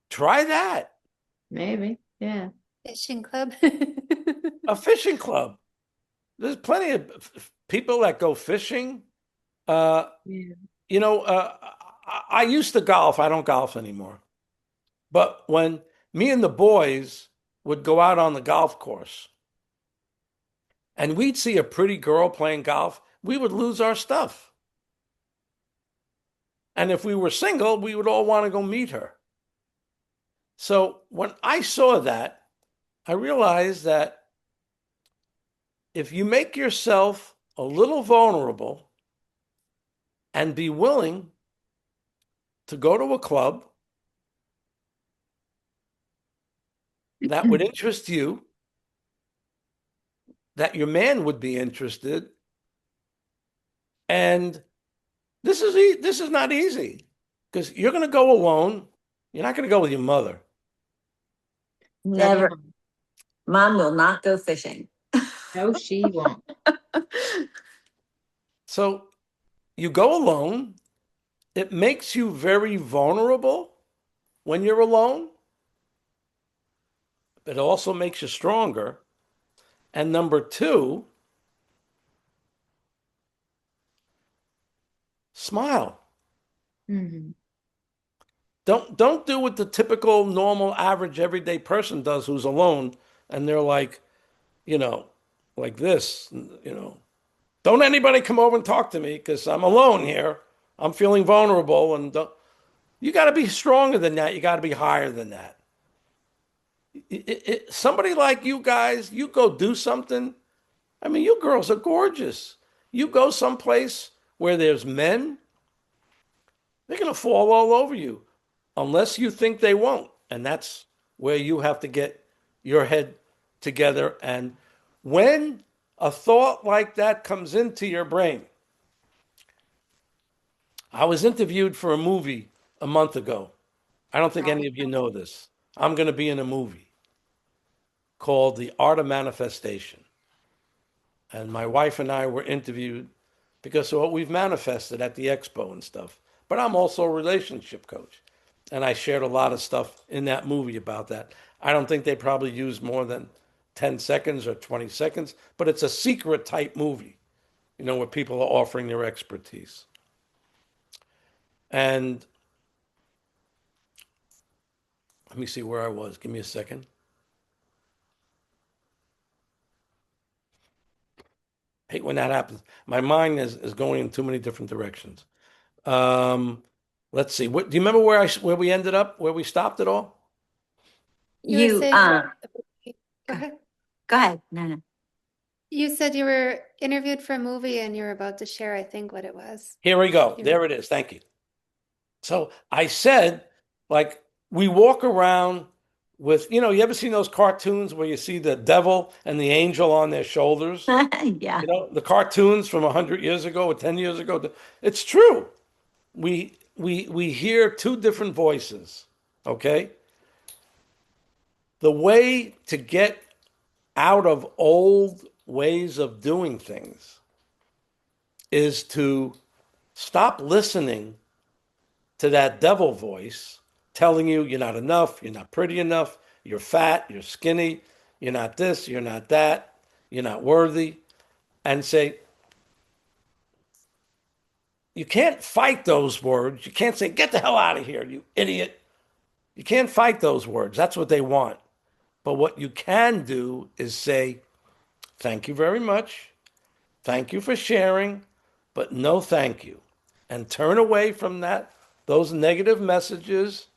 Try that. Maybe. Yeah. Fishing club. A fishing club. There's plenty of people that go fishing. Uh, Yeah. I used to golf. I don't golf anymore. But when me and the boys would go out on the golf course and we'd see a pretty girl playing golf, we would lose our stuff. And if we were single, we would all want to go meet her. So when I saw that, I realized that if you make yourself a little vulnerable and be willing to go to a club that would interest you, that your man would be interested, and this is not easy because you're going to go alone. You're not going to go with your mother. That you Never. won't. Mom will not go fishing. No, she won't. So you go alone. It makes you very vulnerable when you're alone. It also makes you stronger. And number two, smile. Hmm. Don't do what the typical, normal, average, everyday person does who's alone, and they're like, you know, like this, Don't anybody come over and talk to me because I'm alone here. I'm feeling vulnerable, and you got to be stronger than that. You got to be higher than that. Somebody like you guys, you go do something. I mean, you girls are gorgeous. You go someplace where there's men, they're going to fall all over you unless you think they won't. And that's where you have to get your head together. And when a thought like that comes into your brain, I was interviewed for a movie a month ago. I don't think any of you know this. I'm going to be in a movie called The Art of Manifestation. And my wife and I were interviewed because of what we've manifested at the expo and stuff. But I'm also a relationship coach. And I shared a lot of stuff in that movie about that. I don't think they probably used more than 10 seconds or 20 seconds, but it's a secret type movie, where people are offering their expertise. And let me see where I was. Give me a second. Hate when that happens. My mind is going in too many different directions. Um, let's see. What do you remember where we ended up, where we stopped it all? You were You saying about the movie. Go go, ahead. go ahead. No, no. You said you were interviewed for a movie and you were about to share, I think, what it was. Here we go. You were, There it is. Thank you. So I said, like, we walk around with, you ever seen those cartoons where you see the devil and the angel on their shoulders? Yeah. The cartoons from 100 years ago or 10 years ago. It's true. We hear two different voices, okay? The way to get out of old ways of doing things is to stop listening to that devil voice telling you you're not enough, you're not pretty enough, you're fat, you're skinny, you're not this, you're not that, you're not worthy, and say, you can't fight those words. You can't say, get the hell out of here, you idiot. You can't fight those words. That's what they want. But what you can do is say, thank you very much. Thank you for sharing, but no thank you. And turn away from those negative messages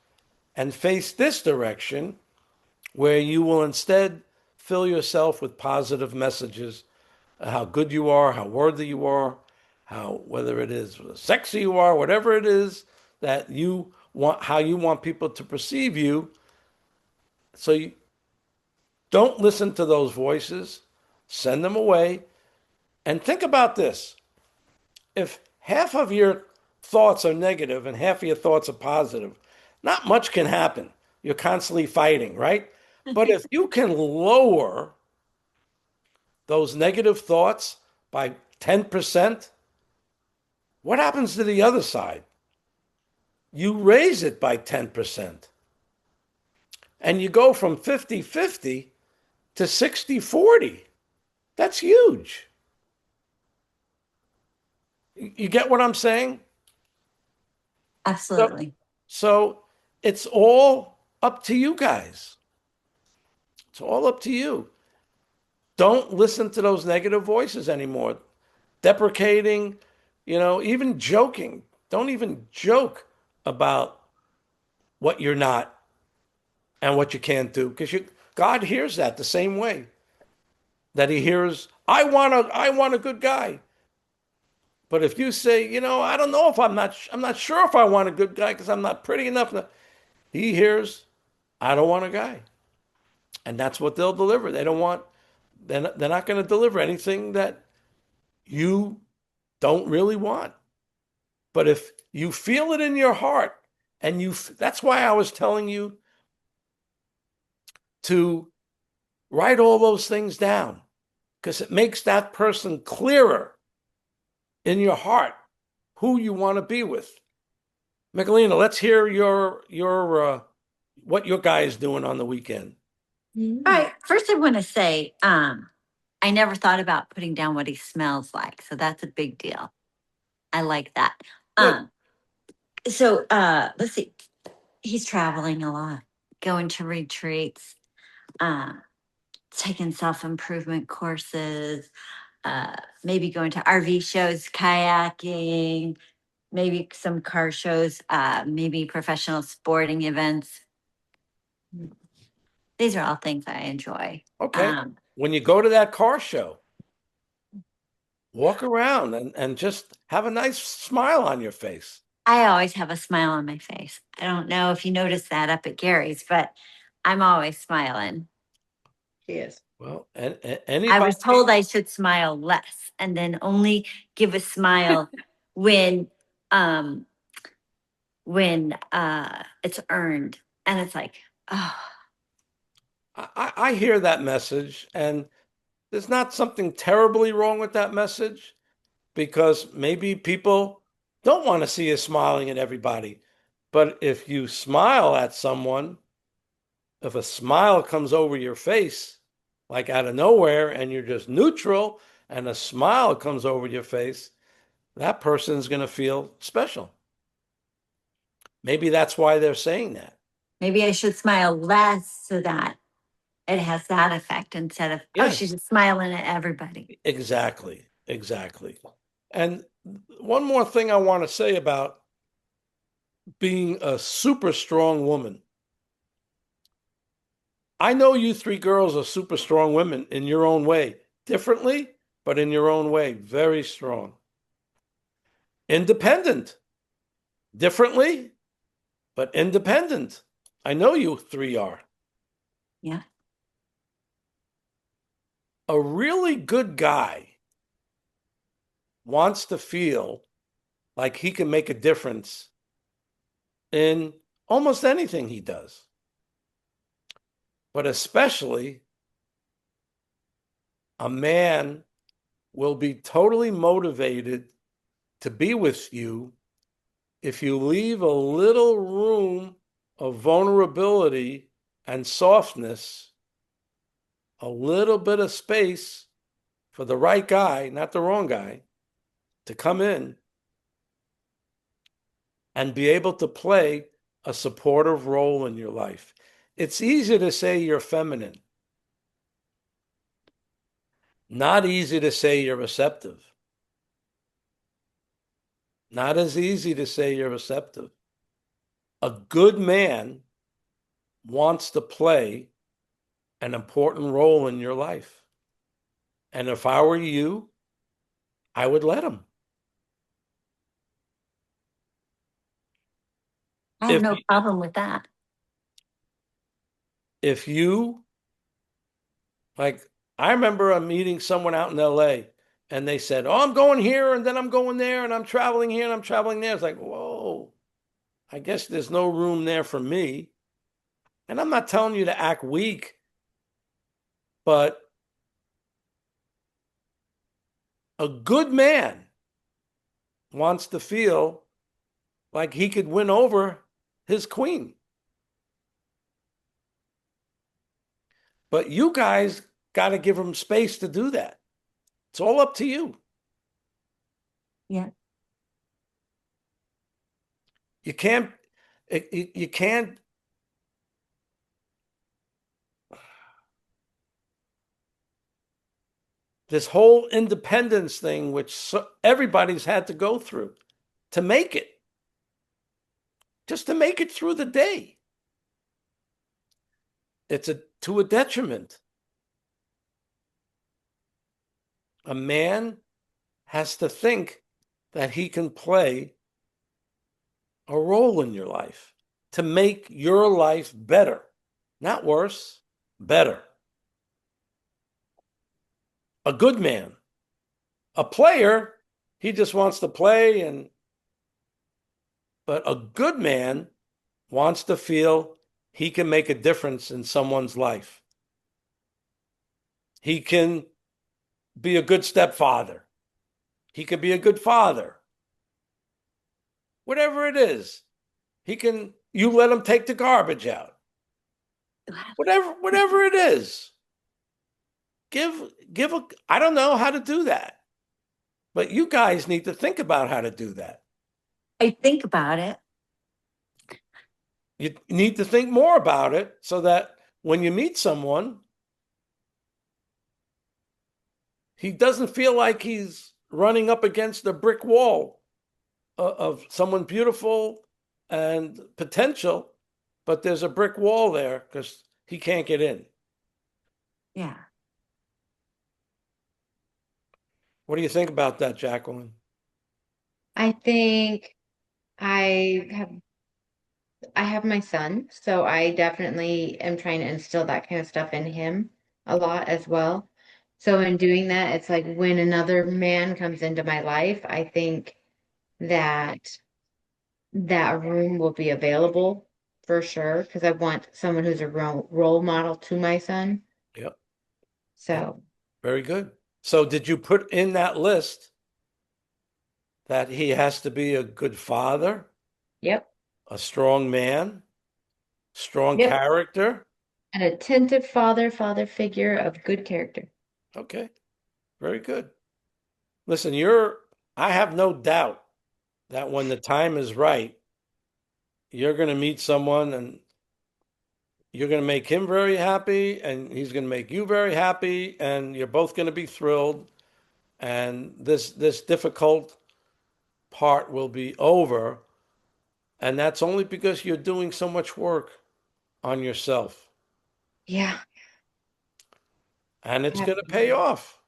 and face this direction where you will instead fill yourself with positive messages, how good you are, how worthy you are, how whether it is sexy you are, whatever it is that you want, how you want people to perceive you. So you don't listen to those voices, send them away, and think about this. If half of your thoughts are negative and half of your thoughts are positive, not much can happen. You're constantly fighting, right? But if you can lower those negative thoughts by 10%, what happens to the other side? You raise it by 10%. And you go from 50-50 to 60-40. That's huge. You get what I'm saying? So, Absolutely. so it's all up to you guys. It's all up to you. Don't listen to those negative voices anymore. Deprecating, even joking. Don't even joke about what you're not and what you can't do because God hears that the same way that he hears, I want a good guy. But if you say, I don't know if I'm not sure if I want a good guy because I'm not pretty enough. He hears, I don't want a guy. And that's what they'll deliver. They don't want, they're not going to deliver anything that you don't really want. But if you feel it in your heart and that's why I was telling you to write all those things down because it makes that person clearer in your heart who you want to be with. Michelina, let's hear your what your guy is doing on the weekend. All right. First, I want to say, I never thought about putting down what he smells like. So that's a big deal. I like that. Good. Let's see. He's traveling a lot, going to retreats, uh, taking self-improvement courses, maybe going to RV shows, kayaking, maybe some car shows, maybe professional sporting events. These are all things I enjoy. Okay. When you go to that car show, walk around and just have a nice smile on your face. I always have a smile on my face. I don't know if you noticed that up at Gary's, but I'm always smiling. Yes. Well, and I was anybody, told I should smile less and then only give a smile when um it's earned. And it's like, oh, I hear that message, and there's not something terribly wrong with that message because maybe people don't want to see you smiling at everybody. But if you smile at someone, if a smile comes over your face, like out of nowhere, and you're just neutral, and a smile comes over your face, that person's going to feel special. Maybe that's why they're saying that. maybe I should smile less so that it has that effect instead of, oh, Yes, she's just smiling at everybody. exactly. Exactly. And one more thing I want to say about being a super strong woman. I know you three girls are super strong women in your own way, differently, but in your own way, very strong. Independent, differently, but independent. I know you three are. Yeah. A really good guy wants to feel like he can make a difference in almost anything he does, but especially a man will be totally motivated to be with you if you leave a little room of vulnerability and softness, a little bit of space for the right guy, not the wrong guy, to come in and be able to play a supportive role in your life. It's easy to say you're feminine, not easy to say you're receptive. Not as easy to say you're receptive. A good man wants to play an important role in your life. And if I were you, I would let him. I have If no problem with that. if you like, I remember meeting someone out in LA and they said, "Oh, I'm going here and then I'm going there and I'm traveling here and I'm traveling there." It's like, whoa, I guess there's no room there for me. And I'm not telling you to act weak, but a good man wants to feel like he could win over his queen. But you guys got to give him space to do that. It's all up to you. Yeah. You can't, you can't, this whole independence thing, which everybody's had to go through to make it, just to make it through the day. It's to a detriment. A man has to think that he can play a role in your life to make your life better, not worse, better. A good man, a player, he just wants to play but a good man wants to feel he can make a difference in someone's life. He can be a good stepfather. He could be a good father. Whatever it is, you let him take the garbage out. Whatever it is. I don't know how to do that. But you guys need to think about how to do that. I think about it. You need to think more about it so that when you meet someone, he doesn't feel like he's running up against a brick wall of someone beautiful and potential, but there's a brick wall there because he can't get in. Yeah. What do you think about that, Jacqueline? I think I have I have my son, so I definitely am trying to instill that kind of stuff in him a lot as well. So in doing that, it's like when another man comes into my life, I think that that room will be available for sure because I want someone who's a role model to my son. Yep. Yep. So, Very good. So did you put in that list that he has to be a good father, yep, a strong man, strong yep. character? An attentive father figure of good character. Okay. Very good. Listen, I have no doubt that when the time is right, you're going to meet someone and you're going to make him very happy and he's going to make you very happy and you're both going to be thrilled and this difficult part will be over, and that's only because you're doing so much work on yourself Yeah. and it's going to pay Absolutely. off.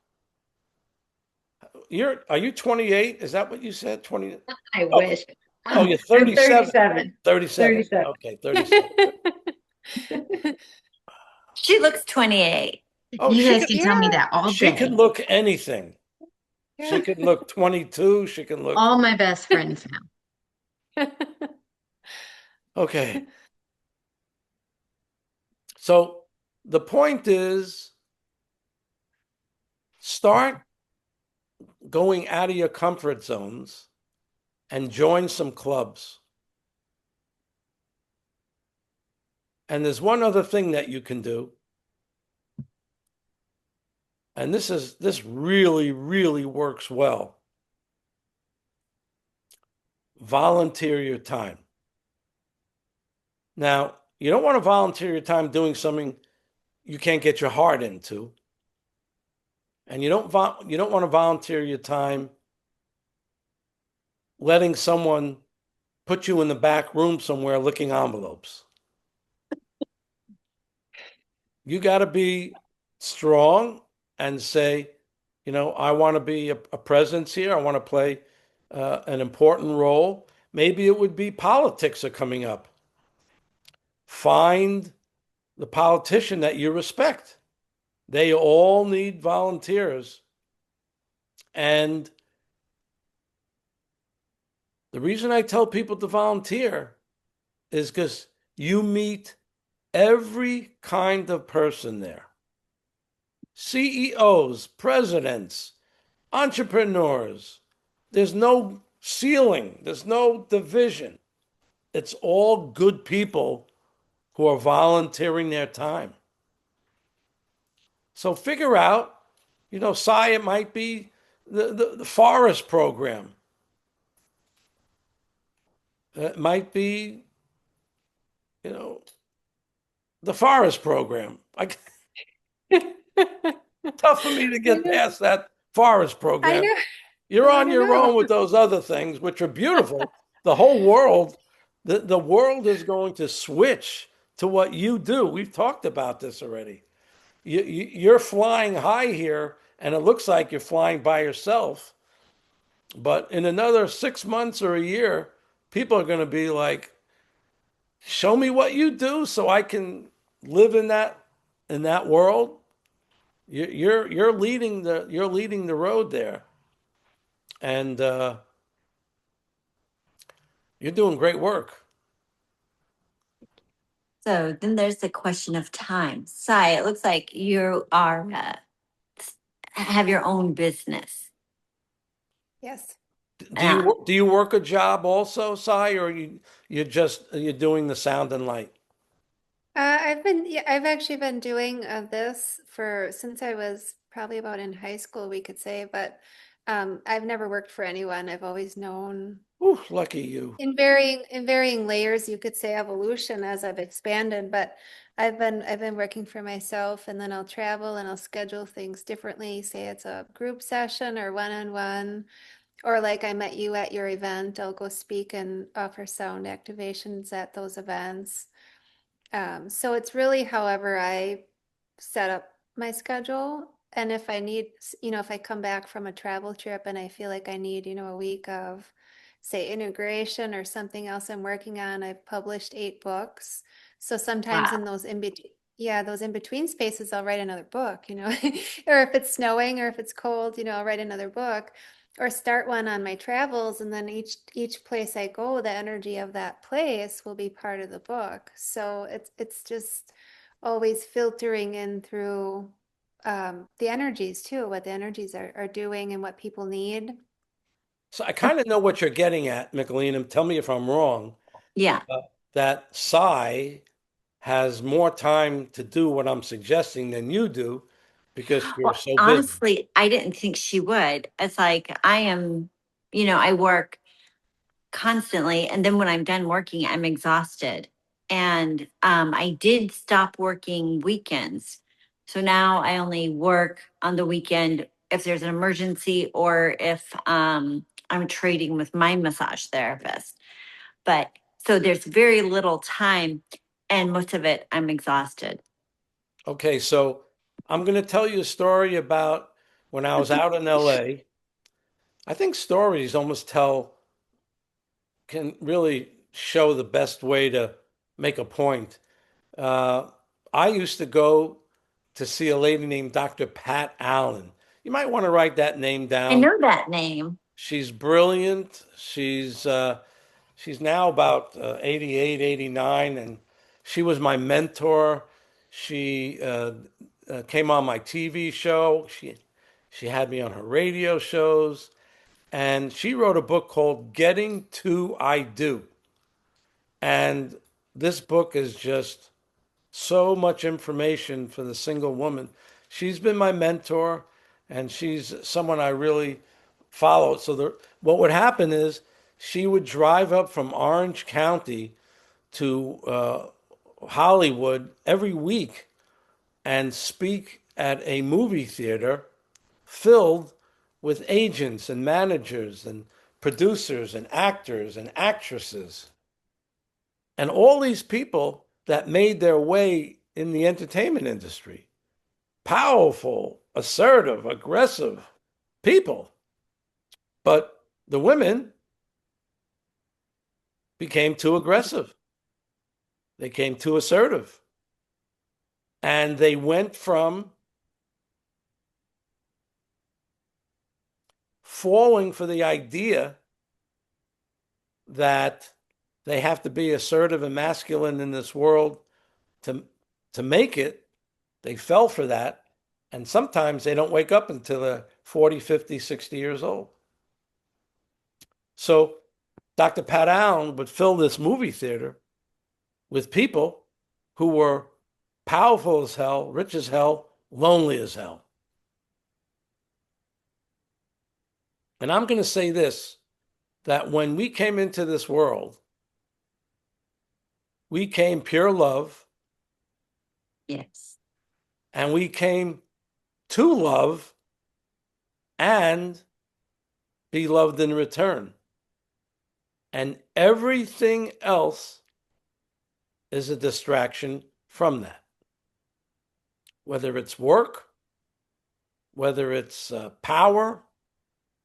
Are you 28? Is that what you said? 20? I Oh, wish. oh, you're I'm 37. 37. 37. 37. Okay, 37. She looks 28. Oh, You she guys could can tell me Yeah, that all she could day. look anything. She yeah. could look 22, she can look. All my best friends now. Okay. So the point is start going out of your comfort zones and join some clubs. And there's one other thing that you can do. And this really, really works well. volunteer your time. Now, you don't want to volunteer your time doing something you can't get your heart into, and you don't want to volunteer your time letting someone put you in the back room somewhere licking envelopes. You got to be strong and say, I want to be a presence here. I want to play an important role. Maybe it would be politics are coming up. Find the politician that you respect. They all need volunteers. And the reason I tell people to volunteer is because you meet every kind of person there: CEOs, presidents, entrepreneurs. There's no ceiling, there's no division. It's all good people who are volunteering their time. So figure out, Cy, it might be the forest program. It might be, you know, the forest program. Tough for me to I get know. past that forest I program. know. You're I on don't your know. own with those other things, which are beautiful. The whole world, the world is going to switch to what you do. We've talked about this already. You're flying high here, and it looks like you're flying by yourself. But in another 6 months or a year, people are going to be like, "Show me what you do, so I can live in that world." You're leading the road there, and you're doing great work. So then there's the question of time. Sai, it looks like you are have your own business. Yes. Do Uh, you work a job also, Cy, or you're doing the sound and light? Yeah, I've actually been doing this for since I was probably about in high school, we could say, but I've never worked for anyone. I've always known Ooh, lucky you. in varying layers, you could say evolution as I've expanded, but I've been working for myself, and then I'll travel and I'll schedule things differently. Say it's a group session or one-on-one, or like I met you at your event, I'll go speak and offer sound activations at those events. So it's really however I set up my schedule. And if I need, if I come back from a travel trip and I feel like I need, a week of, say, integration or something else I'm working on, I've published 8 books. So sometimes in wow. those in between, yeah, those in between spaces, I'll write another book, or if it's snowing or if it's cold, I'll write another book or start one on my travels, and then each place I go, the energy of that place will be part of the book. So it's just always filtering in through the energies too, what the energies are doing and what people need. So I kind of know what you're getting at, Micheline. Tell me if I'm wrong. Yeah. Uh, that Cy has more time to do what I'm suggesting than you do because you're Well, so busy. honestly, I didn't think she would. It's like I am, I work constantly, and then when I'm done working, I'm exhausted. And I did stop working weekends. So now I only work on the weekend if there's an emergency or if I'm trading with my massage therapist. But so there's very little time, and most of it I'm exhausted. Okay, so I'm going to tell you a story about when I was out in LA. I think stories almost can really show the best way to make a point. Uh, I used to go to see a lady named Dr. Pat Allen. You might want to write that name I down. know that name. She's brilliant. She's now about 88, 89, and she was my mentor. She came on my TV show. She had me on her radio shows, and she wrote a book called Getting to I Do. And this book is just so much information for the single woman. She's been my mentor, and she's someone I really followed. So what would happen is she would drive up from Orange County to Hollywood every week and speak at a movie theater filled with agents and managers and producers and actors and actresses. And all these people that made their way in the entertainment industry, powerful, assertive, aggressive people. But the women became too aggressive. They became too assertive. And they went from falling for the idea that they have to be assertive and masculine in this world to, to make it. They fell for that. And sometimes they don't wake up until they're 40, 50, 60 years old. So Dr. Pat Allen would fill this movie theater with people who were powerful as hell, rich as hell, lonely as hell. And I'm going to say this, that when we came into this world, we came pure love. Yes. And we came to love and be loved in return. And everything else is a distraction from that. Whether it's work, whether it's power,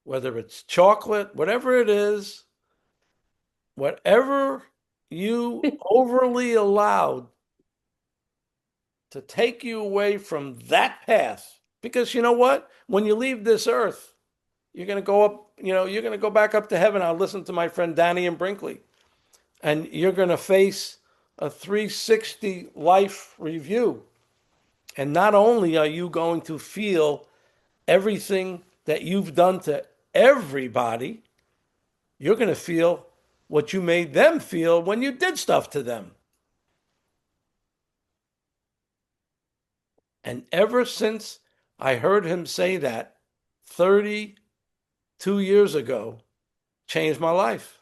whether it's chocolate, whatever it is, whatever you overly allowed to take you away from that path. Because you know what? When you leave this earth, you're going to go up, you're going to go back up to heaven. I'll listen to my friend Danny and Brinkley. And you're going to face a 360 life review. And not only are you going to feel everything that you've done to everybody, you're going to feel what you made them feel when you did stuff to them. And ever since I heard him say that 32 years ago, changed my life.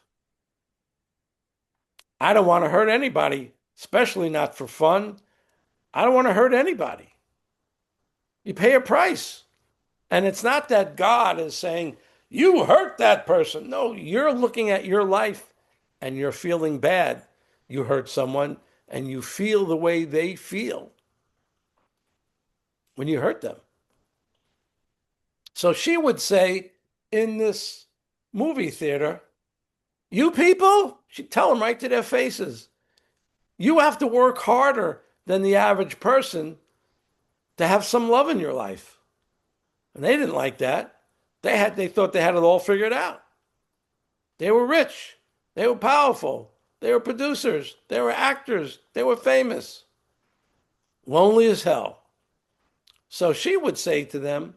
I don't want to hurt anybody, especially not for fun. I don't want to hurt anybody. You pay a price. And it's not that God is saying, you hurt that person. No, you're looking at your life and you're feeling bad. You hurt someone and you feel the way they feel when you hurt them. So she would say in this movie theater, you people, she'd tell them right to their faces, you have to work harder than the average person to have some love in your life. And they didn't like that. They thought they had it all figured out. They were rich. They were powerful. They were producers. They were actors. They were famous. Lonely as hell. So she would say to them,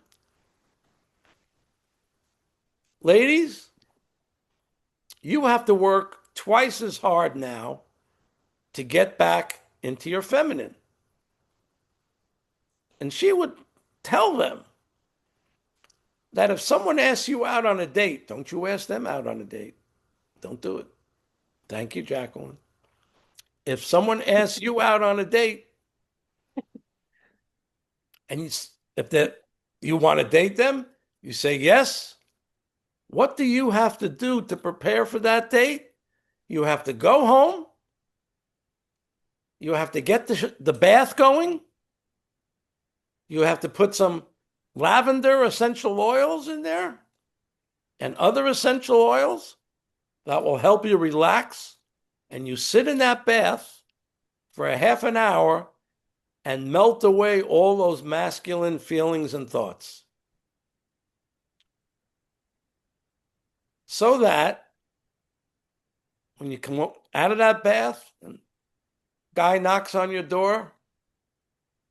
ladies, you have to work twice as hard now to get back into your feminine. And she would tell them that if someone asks you out on a date, don't you ask them out on a date. Don't do it. Thank you, Jacqueline. If someone asks you out on a date, and you want to date them, you say yes. What do you have to do to prepare for that date? You have to go home. You have to get the bath going. You have to put some lavender essential oils in there and other essential oils that will help you relax. And you sit in that bath for a half an hour and melt away all those masculine feelings and thoughts. So that when you come out of that bath and guy knocks on your door,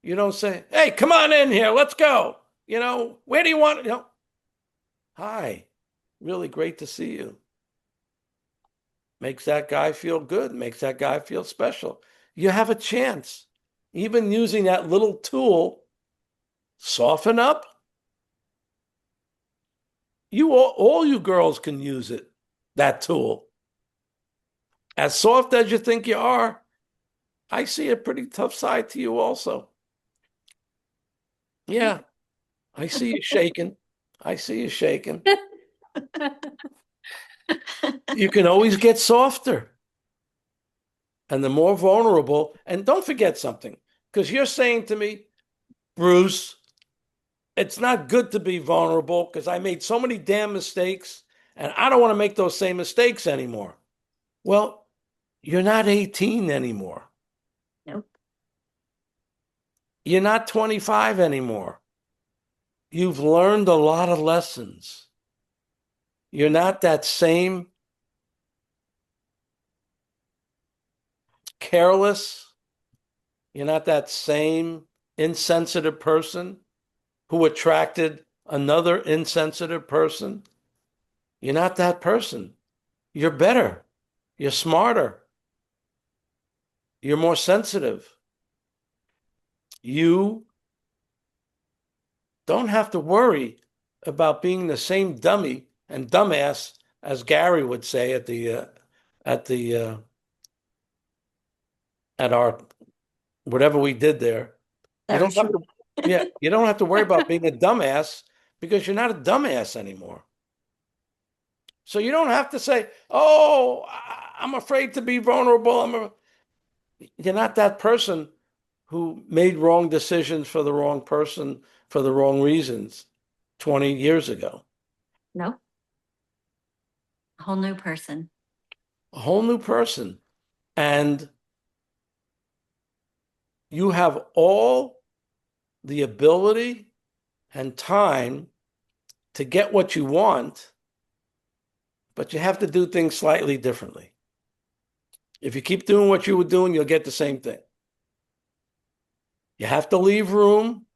you don't say, hey, come on in here, let's go. Where do you want? Hi, really great to see you. Makes that guy feel good, makes that guy feel special. You have a chance, even using that little tool, soften up. All you girls can use it. that tool. As soft as you think you are, I see a pretty tough side to you also. Yeah, I see you shaking. I see you shaking. You can always get softer. And the more vulnerable, and don't forget something, because you're saying to me, Bruce, it's not good to be vulnerable because I made so many damn mistakes and I don't want to make those same mistakes anymore. Well, you're not 18 anymore. Nope. You're not 25 anymore. You've learned a lot of lessons. You're not that same careless. You're not that same insensitive person who attracted another insensitive person. You're not that person. You're better. You're smarter. You're more sensitive. You don't have to worry about being the same dummy and dumbass as Gary would say at the at our whatever we did there. You That don't was have to, yeah, you don't have to worry about being a dumbass because you're not a dumbass anymore. So you don't have to say, "Oh, I'm afraid to be vulnerable." You're not that person who made wrong decisions for the wrong person for the wrong reasons 20 years ago. nope. A whole new person. A whole new person. And you have all the ability and time to get what you want, but you have to do things slightly differently. If you keep doing what you were doing, you'll get the same thing. You have to leave room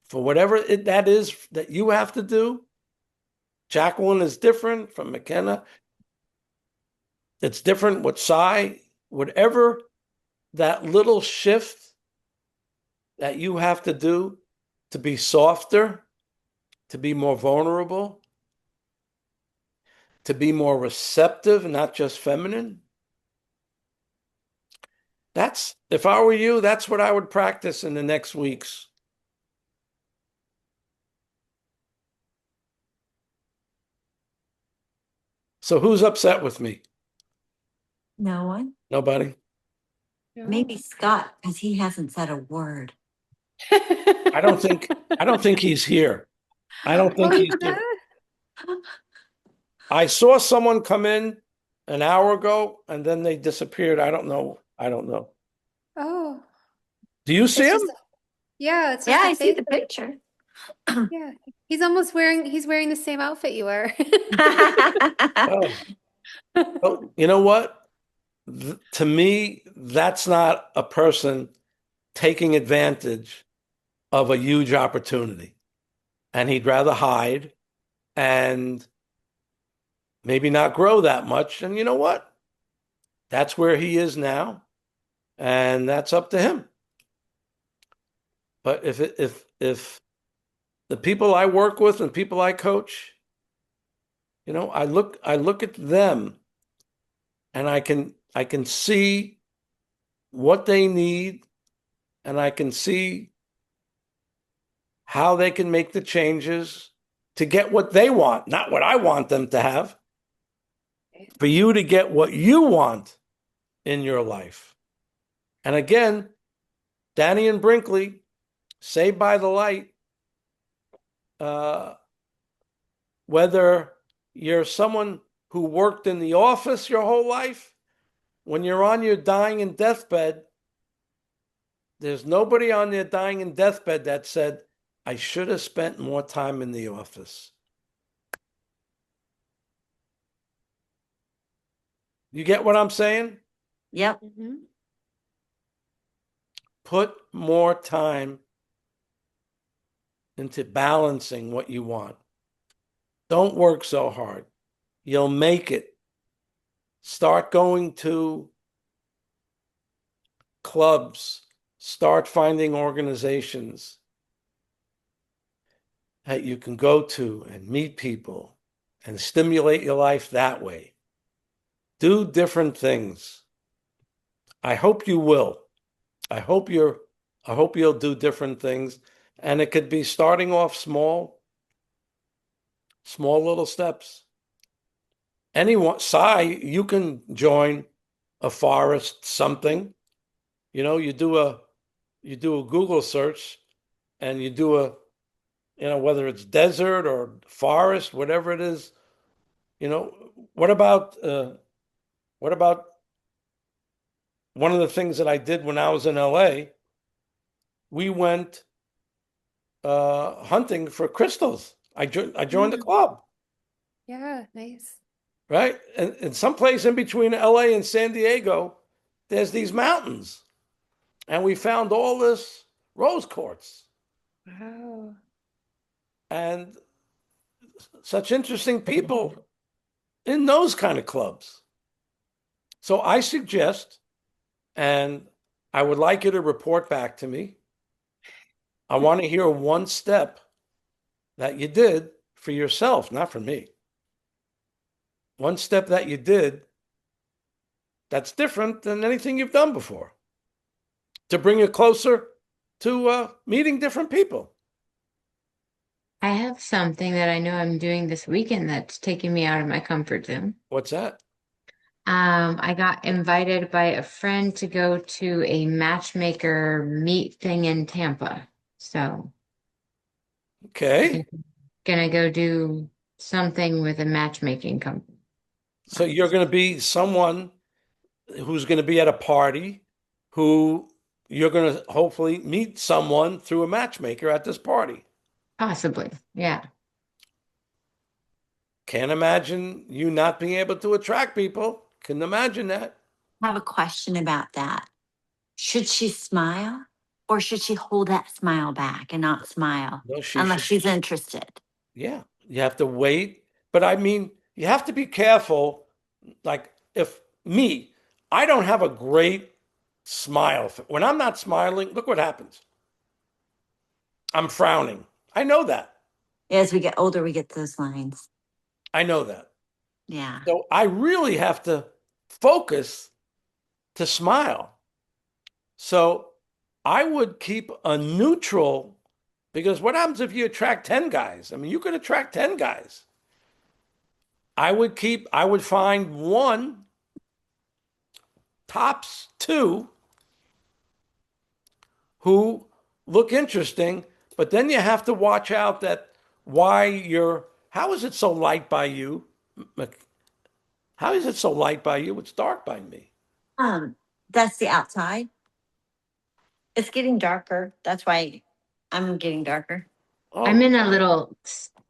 for whatever that is that you have to do. Jacqueline is different from McKenna. It's different with Cy. Whatever that little shift that you have to do to be softer, to be more vulnerable, to be more receptive, not just feminine. That's, if I were you, that's what I would practice in the next weeks. So who's upset with me? No one. Nobody? Maybe Scott, because he hasn't said a word. I don't think he's here. I don't think Oh, he's here. I saw someone come in an hour ago and then they disappeared. I don't know. I don't know. oh, Do you see it's him? just yeah, it's Yeah, just a I see face. the picture. Yeah, he's wearing the same outfit you are. Oh, well, you know what? To me, that's not a person taking advantage of a huge opportunity. And he'd rather hide and maybe not grow that much. And you know what? That's where he is now. And that's up to him. But if the people I work with and people I coach, I look at them and I can see what they need and I can see how they can make the changes to get what they want, not what I want them to have, for you to get what you want in your life. And again, Danny and Brinkley, Saved by the Light, uh, whether you're someone who worked in the office your whole life, when you're on your dying and deathbed, there's nobody on their dying and deathbed that said, I should have spent more time in the office. You get what I'm saying? Yep. Mhm. Put more time into balancing what you want. Don't work so hard. You'll make it. Start going to clubs. Start finding organizations that you can go to and meet people and stimulate your life that way. Do different things. I hope you will. I hope you're I hope you'll do different things. And it could be starting off small, small little steps. Anyone, you can join a forest something. You do a Google search and you do whether it's desert or forest, whatever it is, what about what about one of the things that I did when I was in LA? We went hunting for crystals. I joined the Mm. club, Yeah, nice. right? And someplace in between LA and San Diego, there's these mountains. And we found all this rose quartz Wow. and such interesting people in those kind of clubs. So I suggest, and I would like you to report back to me. I want to hear one step that you did for yourself, not for me. One step that you did that's different than anything you've done before to bring you closer to meeting different people. I have something that I know I'm doing this weekend that's taking me out of my comfort zone. What's that? I got invited by a friend to go to a matchmaker meet thing in Tampa. So Okay. gonna go do something with a matchmaking company. So you're going to be someone who's going to be at a party who you're going to hopefully meet someone through a matchmaker at this party. Possibly. Yeah. Can't imagine you not being able to attract people. Can imagine that. I have a question about that. Should she smile or should she hold that smile back and not smile No, she unless should. she's interested? Yeah, you have to wait. But I mean, you have to be careful. Like, if me, I don't have a great smile. When I'm not smiling, look what happens. I'm frowning. I know that. As we get older, we get those lines. I know that. Yeah. So I really have to focus to smile. So I would keep a neutral, because what happens if you attract 10 guys? I mean, you could attract 10 guys. I would find one, tops two, who look interesting, but then you have to watch out that how is it so light by you? How is it so light by you? It's dark by me. That's the outside. It's getting darker. That's why I'm getting darker. I'm Oh, in a little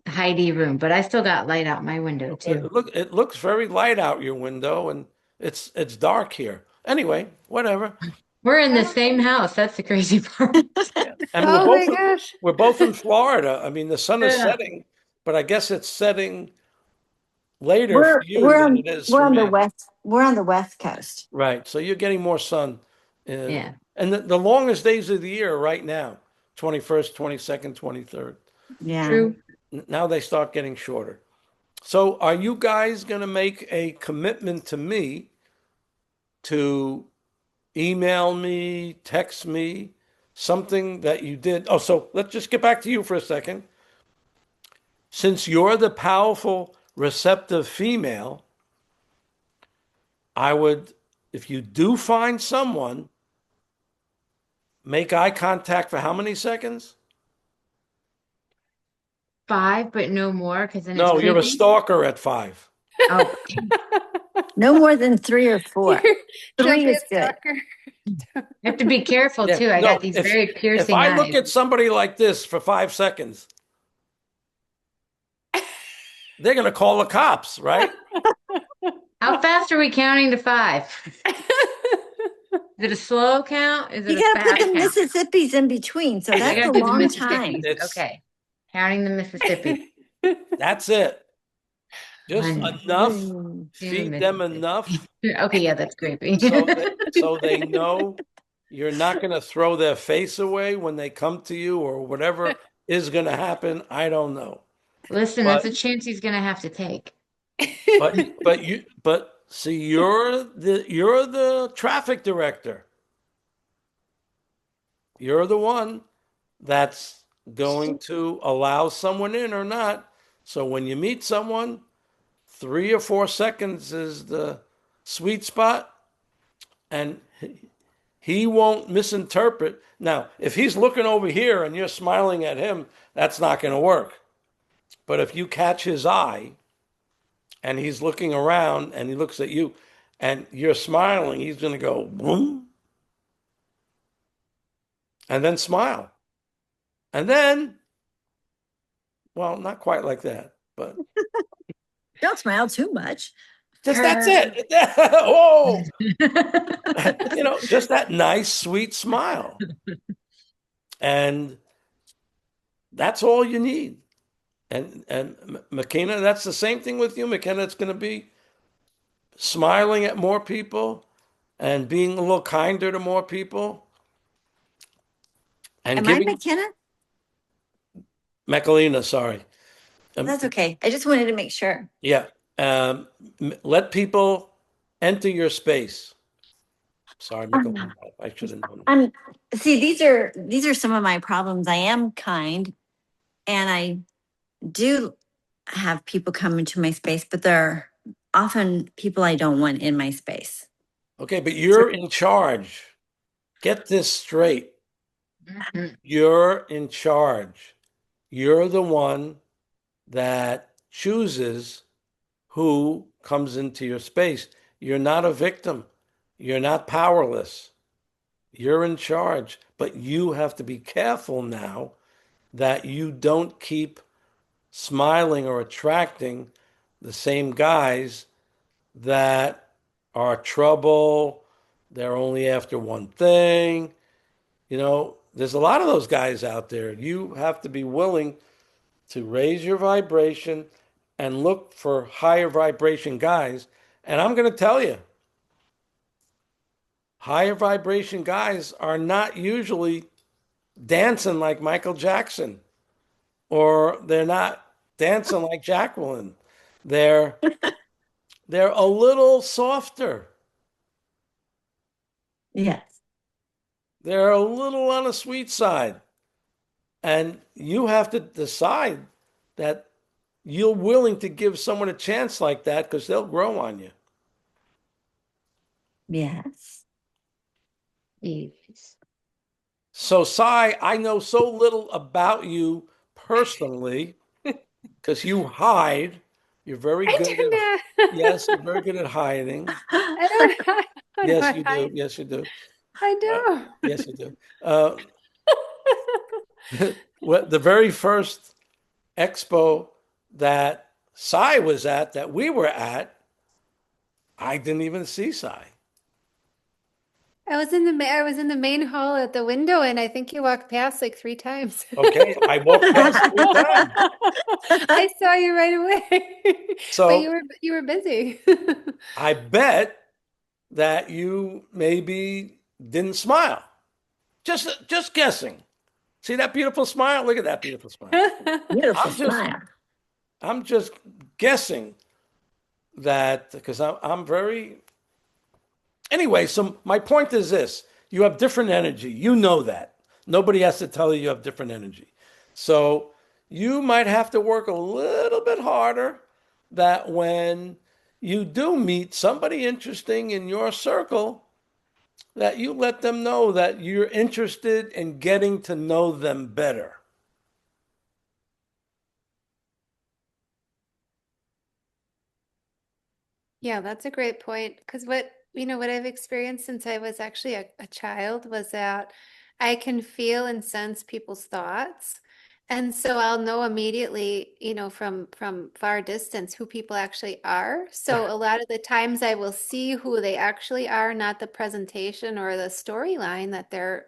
Heidi room, but I still got light out my window too. it looks very light out your window, and it's dark here. Anyway, whatever. We're in the same house. That's the crazy part. Yeah. And Oh my gosh. we're both in Florida. I mean, the sun is Yeah. setting, but I guess it's setting later for We're you we're than on it is we're for on the me. west we're on the west coast. Right. So you're getting more sun. Yeah. And the longest days of the year are right now, 21st, 22nd, 23rd. Yeah. True. Now they start getting shorter. So are you guys going to make a commitment to me to email me, text me, something that you did? Oh, so let's just get back to you for a second. Since you're the powerful, receptive female, I would, if you do find someone, make eye contact for how many seconds? 5, but no more, because then it's No, you're a creepy. stalker at 5. Oh, No more than 3 or 4. She'll 3 be a is good. stalker. I have to be careful Yeah, too. I no, got these if very if piercing I look eyes. at somebody like this for 5 seconds, they're going to call the cops, right? How fast are we counting to 5? Is it a slow count? Is it You a got to put fast the count? Mississippi's in between. So I that's gotta a do the long Mississippi. time. It's Okay. Counting the Mississippi. That's it. Just 1, enough, 2 feed them Mississippi. enough Okay, yeah, that's creepy. so they know you're not going to throw their face away when they come to you or whatever is going to happen. I don't know. Listen, that's a But chance he's gonna have to take. but see, you're the traffic director. You're the one that's going to allow someone in or not. So when you meet someone, 3 or 4 seconds is the sweet spot, and he won't misinterpret. Now, if he's looking over here and you're smiling at him, that's not going to work. But if you catch his eye and he's looking around and he looks at you and you're smiling, he's going to go boom and then smile. And then, well, not quite like that, but Don't smile too much. just that's it. Oh, just that nice, sweet smile. And that's all you need. And McKenna, that's the same thing with you, McKenna. It's going to be smiling at more people and being a little kinder to more people and Am I giving McKenna? Macalina, sorry. That's okay. I just wanted to make sure. Yeah. Let people enter your space. Sorry, Macalina. I should have known. I'm see, these are some of my problems. I am kind and I do have people come into my space, but they're often people I don't want in my space. Okay, but you're in charge. Get this straight. Mhm. You're in charge. You're the one that chooses who comes into your space. You're not a victim. You're not powerless. You're in charge. But you have to be careful now that you don't keep smiling or attracting the same guys that are trouble. They're only after one thing. There's a lot of those guys out there. You have to be willing to raise your vibration and look for higher vibration guys. And I'm going to tell you, higher vibration guys are not usually dancing like Michael Jackson, or they're not dancing like Jacqueline. They're they're a little softer. Yes. They're a little on the sweet side. And you have to decide that you're willing to give someone a chance like that because they'll grow on you. Yes. Yes. So, Sai, I know so little about you personally because you hide. You're very I good do at, not. yes, you're very good at hiding. I don't know. How do Yes, I you do. hide? Yes, you do. I Uh, do. yes, you do. Uh, what the very first expo that Sai was at, that we were at, I didn't even see Sai. I was in the main hall at the window, and I think you walked past like 3 times. Okay, I walked past 3 times. I saw you right away, but So you were busy. I bet that you maybe didn't smile. Just guessing. See that beautiful smile? Look at that beautiful smile. Beautiful I'm just smile. I'm just guessing that because I'm very anyway. So my point is this: you have different energy. You know that. Nobody has to tell you you have different energy. So you might have to work a little bit harder. That when you do meet somebody interesting in your circle, that you let them know that you're interested in getting to know them better. Yeah, that's a great point. Because what I've experienced since I was actually a child was that I can feel and sense people's thoughts. And so I'll know immediately, from far distance who people actually are. So a lot of the times I will see who they actually are, not the presentation or the storyline that they're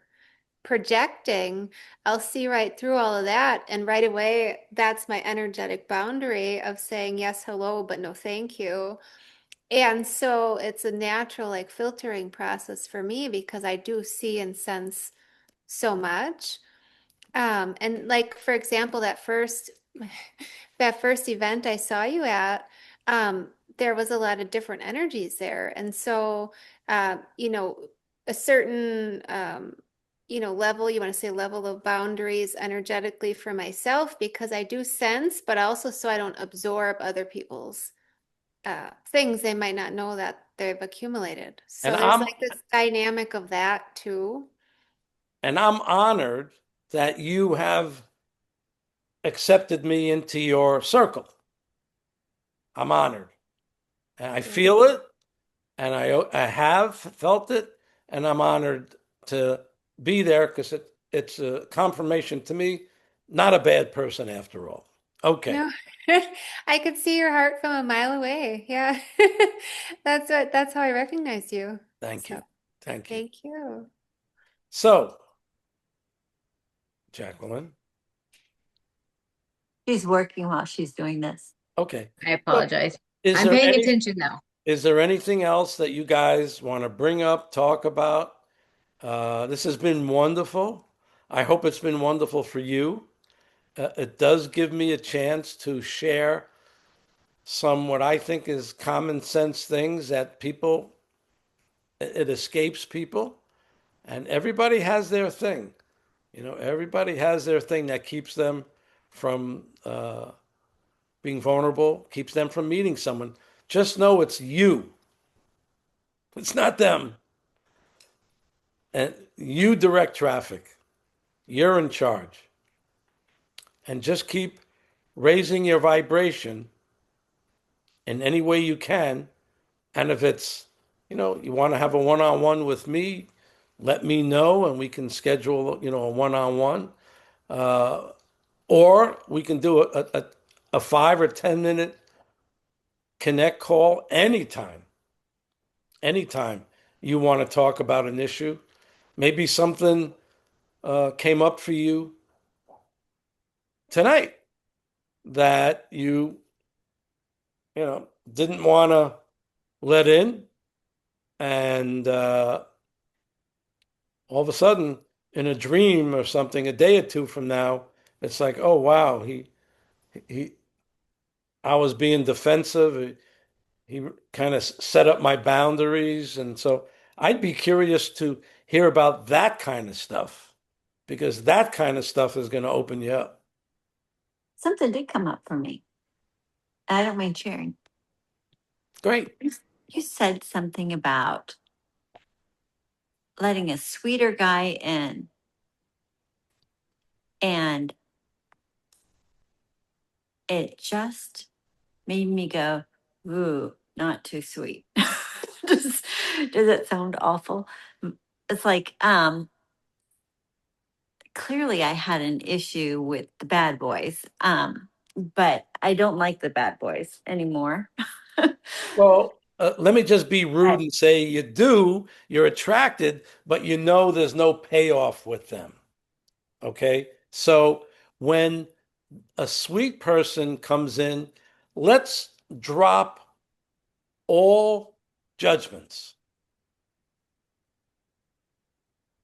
projecting. I'll see right through all of that. And right away, that's my energetic boundary of saying yes, hello, but no, thank you. And so it's a natural like filtering process for me because I do see and sense so much. And like for example, that first that first event I saw you at, there was a lot of different energies there. And so, you know, a certain, level, you want to say level of boundaries energetically for myself, because I do sense, but also so I don't absorb other people's things they might not know that they've accumulated. And So there's I'm like this dynamic of that too. and I'm honored that you have accepted me into your circle. I'm honored. And I Thank feel you. it, and I have felt it, and I'm honored to be there because it's a confirmation to me, not a bad person after all. Okay. No, I could see your heart from a mile away. Yeah. That's how I recognize you. Thank So you. Thank you. thank you. So, Jacqueline, She's working while she's doing this. okay. I So, apologize. is I'm there paying any attention though. is there anything else that you guys want to bring up, talk about? This has been wonderful. I hope it's been wonderful for you. It does give me a chance to share some what I think is common sense things that people, it escapes people, and everybody has their thing. Everybody has their thing that keeps them from being vulnerable, keeps them from meeting someone. Just know it's you, it's not them. And you direct traffic, you're in charge. And just keep raising your vibration in any way you can. And if it's, you want to have a one on one with me, let me know and we can schedule, a one on one. Or we can do a 5 or 10 minute connect call anytime, anytime you want to talk about an issue. Maybe something came up for you tonight that didn't want to let in. And all of a sudden, in a dream or something, a day or two from now, it's like, oh, wow, he, I was being defensive. He kind of set up my boundaries. And so I'd be curious to hear about that kind of stuff because that kind of stuff is going to open you up. Something did come up for me. I don't mind sharing. Great. You said something about letting a sweeter guy in, and it just made me go, ooh, not too sweet. does, does it sound awful? It's like, clearly I had an issue with the bad boys, but I don't like the bad boys anymore. Well, let me just be rude Right. and say you do, you're attracted, but you know there's no payoff with them. Okay. So when a sweet person comes in, let's drop all judgments.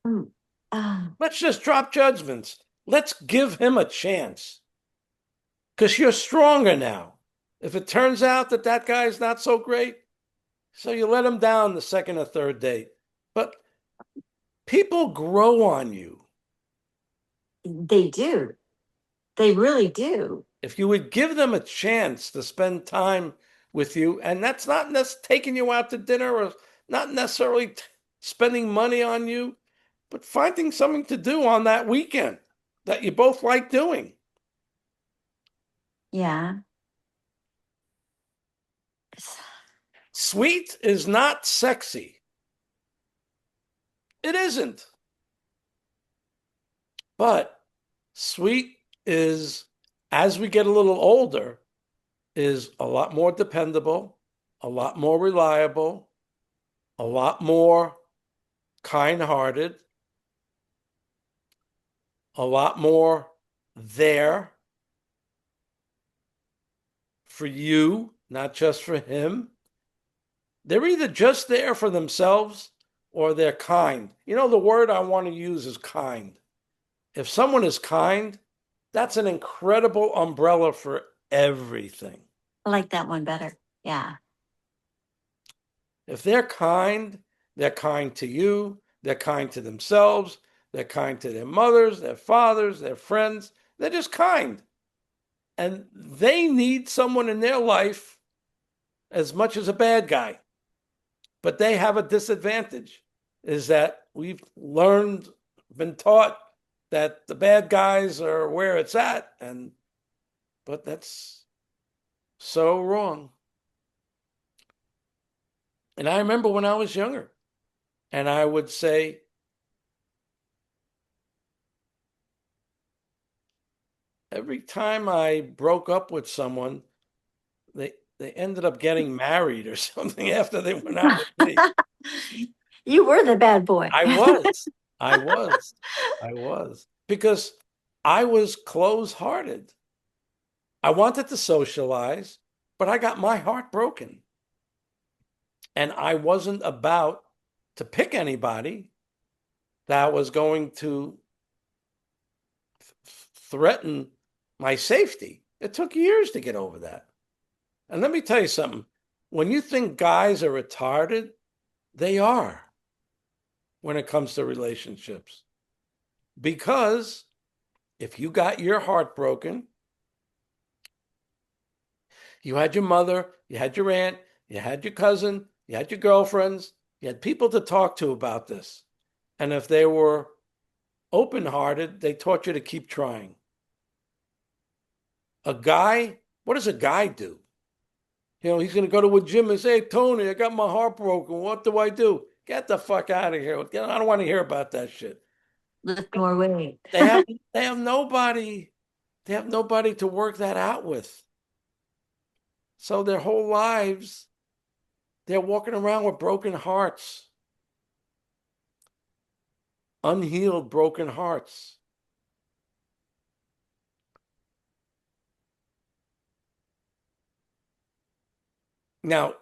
Mm. Ah, Let's just drop judgments. Let's give him a chance because you're stronger now. If it turns out that that guy's not so great, so you let him down the second or third date. But people grow on you. they do. They really do. If you would give them a chance to spend time with you, and that's not taking you out to dinner or not necessarily spending money on you, but finding something to do on that weekend that you both like doing. Yeah. Sweet is not sexy. It isn't. But sweet is, as we get a little older, is a lot more dependable, a lot more reliable, a lot more kind hearted, a lot more there for you, not just for him. They're either just there for themselves or they're kind. The word I want to use is kind. If someone is kind, That's an incredible umbrella for everything. I like that one better. Yeah. If they're kind to you, they're kind to themselves, they're kind to their mothers, their fathers, their friends. They're just kind. And they need someone in their life as much as a bad guy. But they have a disadvantage is that we've learned, been taught that the bad guys are where it's at. But that's so wrong. And I remember when I was younger, and I would say, every time I broke up with someone, they ended up getting married or something after they went out with me. You were the bad boy. I was, I was, I was, because I was close-hearted. I wanted to socialize, but I got my heart broken. And I wasn't about to pick anybody that was going to threaten my safety. It took years to get over that. And let me tell you something. When you think guys are retarded, they are when it comes to relationships. Because if you got your heart broken, you had your mother, you had your aunt, you had your cousin, you had your girlfriends, you had people to talk to about this. And if they were open hearted, they taught you to keep trying. A guy, what does a guy do? He's going to go to a gym and say, hey, Tony, I got my heart broken. What do I do? Get the fuck out of here. I don't want to hear about that shit. Lift more weight. They have they have nobody to work that out with. So their whole lives, they're walking around with broken hearts, unhealed broken hearts. Now,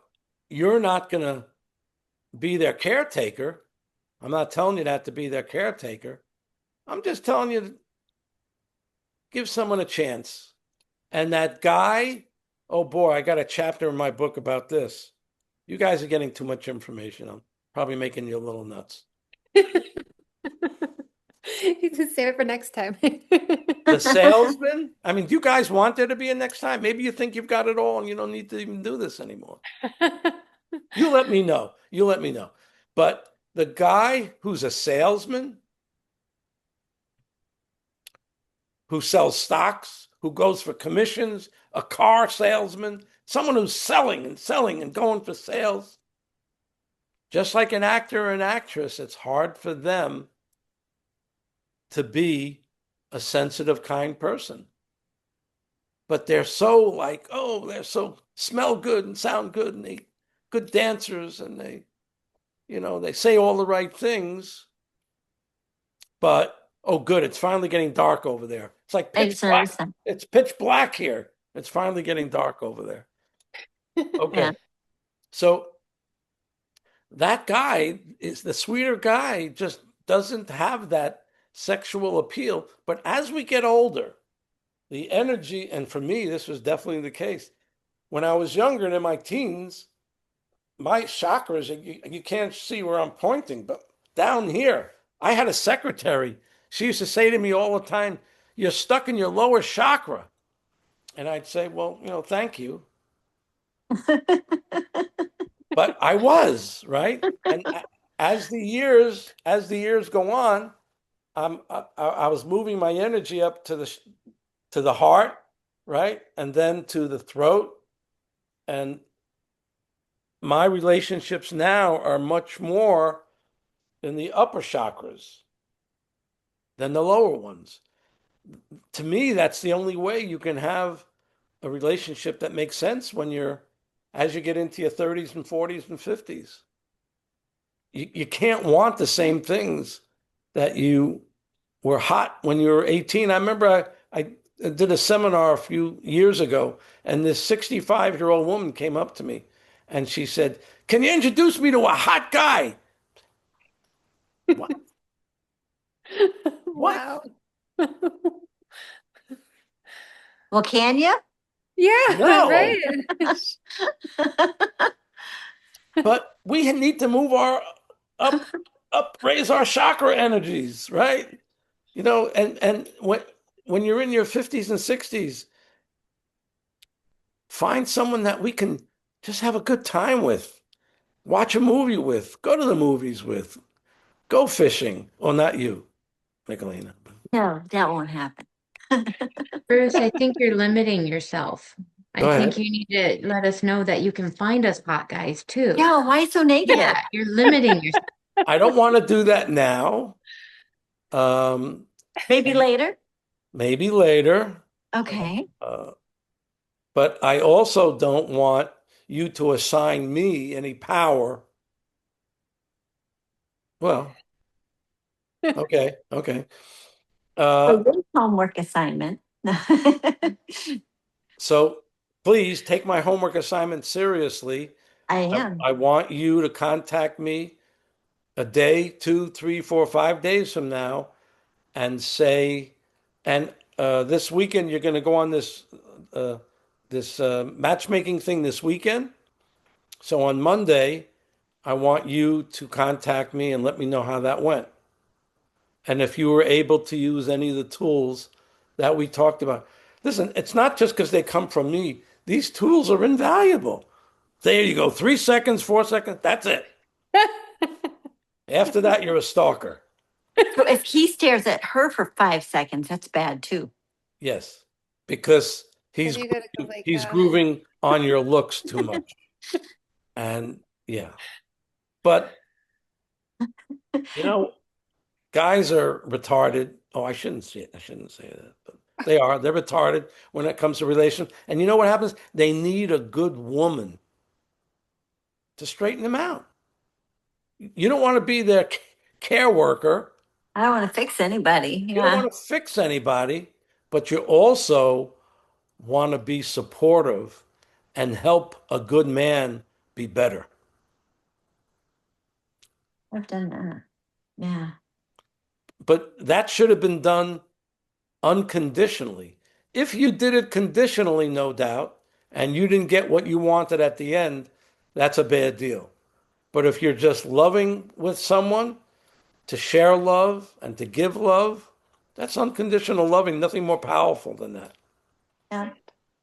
you're not going to be their caretaker. I'm not telling you that to be their caretaker. I'm just telling you to give someone a chance. And that guy, oh boy, I got a chapter in my book about this. You guys are getting too much information. I'm probably making you a little nuts. You can save it for next time. The salesman, I mean, do you guys want there to be a next time? Maybe you think you've got it all and you don't need to even do this anymore. You let me know. You let me know. But the guy who's a salesman, who sells stocks, who goes for commissions, a car salesman, someone who's selling and going for sales. Just like an actor or an actress, it's hard for them to be a sensitive, kind person. But they're so like, oh, they're so smell good and sound good and they good dancers and they say all the right things. But oh, good, it's finally getting dark over there. It's like pitch black. It's pitch black here. It's finally getting dark over there. Okay. Yeah. So that guy is the sweeter guy, just doesn't have that sexual appeal. But as we get older, the energy, and for me, this was definitely the case. When I was younger and in my teens, my chakras, you can't see where I'm pointing, but down here, I had a secretary. She used to say to me all the time, you're stuck in your lower chakra. And I'd say, well, thank you. But I was, right? And as the years go on, I was moving my energy up to the heart, right? And then to the throat. And my relationships now are much more in the upper chakras than the lower ones. To me, that's the only way you can have a relationship that makes sense as you get into your 30s and 40s and 50s. You can't want the same things that you were hot when you were 18. I remember I did a seminar a few years ago, and this 65-year-old woman came up to me and she said, can you introduce me to a hot guy? What? What? Wow. Well, can you? Yeah, No, right. but we need to move our up, raise our chakra energies, right? And when you're in your 50s and 60s, find someone that we can just have a good time with, watch a movie with, go to the movies with, go fishing. Well, not you, Nicolina. No, that won't happen. Bruce, I think you're limiting yourself. I Go think ahead. you need to let us know that you can find us hot guys too. Yeah, why so negative? Yeah, you're limiting yourself. I don't want to do that now. Um, Maybe later. maybe later. Okay. Uh, but I also don't want you to assign me any power. Well, okay, okay. A Uh, little homework assignment. so please take my homework assignment seriously. I I, am. I want you to contact me a day, 2, 3, 4, 5 days from now and say, and this weekend you're going to go on uh, this matchmaking thing this weekend. So on Monday, I want you to contact me and let me know how that went. And if you were able to use any of the tools that we talked about. Listen, it's not just because they come from me. These tools are invaluable. There you go. 3 seconds, 4 seconds. That's it. After that, you're a stalker. So if he stares at her for 5 seconds, that's bad too. Yes, because Then you gotta go like he's grooving on your looks too much. And yeah, but you know, guys are retarded. Oh, I shouldn't say it. I shouldn't say that, but they are. They're retarded when it comes to relations. And you know what happens? They need a good woman to straighten them out. You don't want to be their care worker. I don't want to fix anybody. You don't Yeah. want to fix anybody, but you also want to be supportive and help a good man be better. I've done that. Yeah. But that should have been done unconditionally. If you did it conditionally, no doubt, and you didn't get what you wanted at the end, that's a bad deal. But if you're just loving with someone to share love and to give love, that's unconditional loving, nothing more powerful than that. Yeah.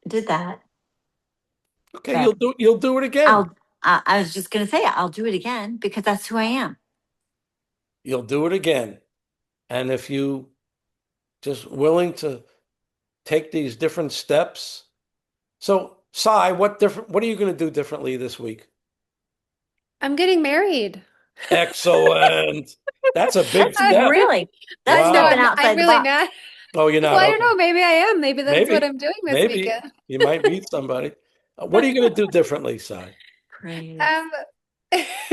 Did that. Okay, But you'll do it again. I was just going to say, I'll do it again because that's who I am. You'll do it again. And if you just willing to take these different steps. So, Sai, what are you going to do differently this week? I'm getting married. Excellent. That's a big Oh, I, step. really? That's no, stepping Wow. I'm outside the really box. not. Oh, you're Well, not. I don't Okay. know. Maybe I am. Maybe that's what Maybe, I'm doing this maybe weekend. you might meet somebody. What are you going to do differently, Sai? Praise. Um,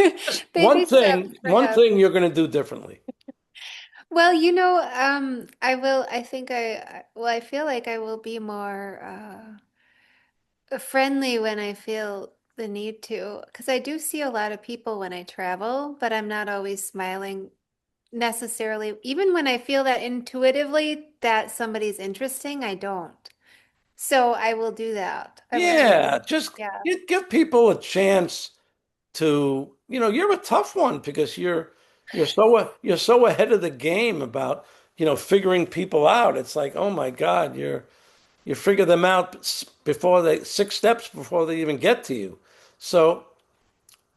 Just baby steps, one perhaps. thing you're going to do differently. Well, I will, I think well, I feel like I will be more friendly when I feel the need to, because I do see a lot of people when I travel, but I'm not always smiling necessarily. Even when I feel that intuitively that somebody's interesting, I don't. So I will do that. I will do that. Yeah, just Yeah. give people a chance to, you're a tough one because you're so ahead of the game about, figuring people out. It's like, oh my God, you figure them out before 6 steps before they even get to you. So,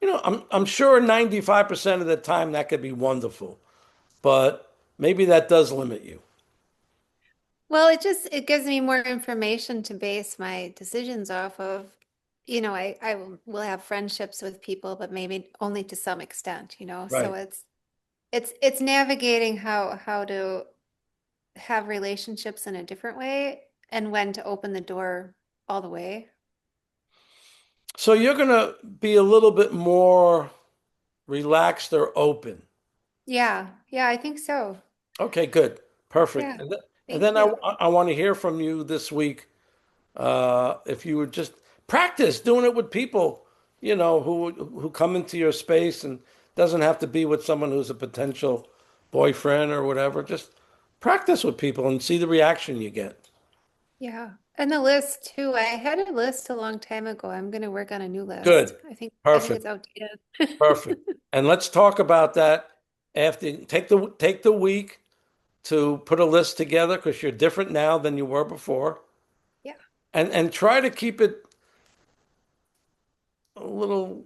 I'm sure 95% of the time that could be wonderful, but maybe that does limit you. Well, it gives me more information to base my decisions off of. I will have friendships with people, but maybe only to some extent, So Right. it's navigating how to have relationships in a different way and when to open the door all the way. So you're going to be a little bit more relaxed or open. Yeah. Yeah, I think so. Okay, good. Perfect. Yeah. And then Thank I, you. I want to hear from you this week. If you would just practice doing it with people, who come into your space and doesn't have to be with someone who's a potential boyfriend or whatever. Just practice with people and see the reaction you get. Yeah. And the list too. I had a list a long time ago. I'm gonna work on a new list. Good. I think it's Perfect. outdated. Perfect. And let's talk about that after take the week to put a list together because you're different now than you were before. Yeah. And try to keep it a little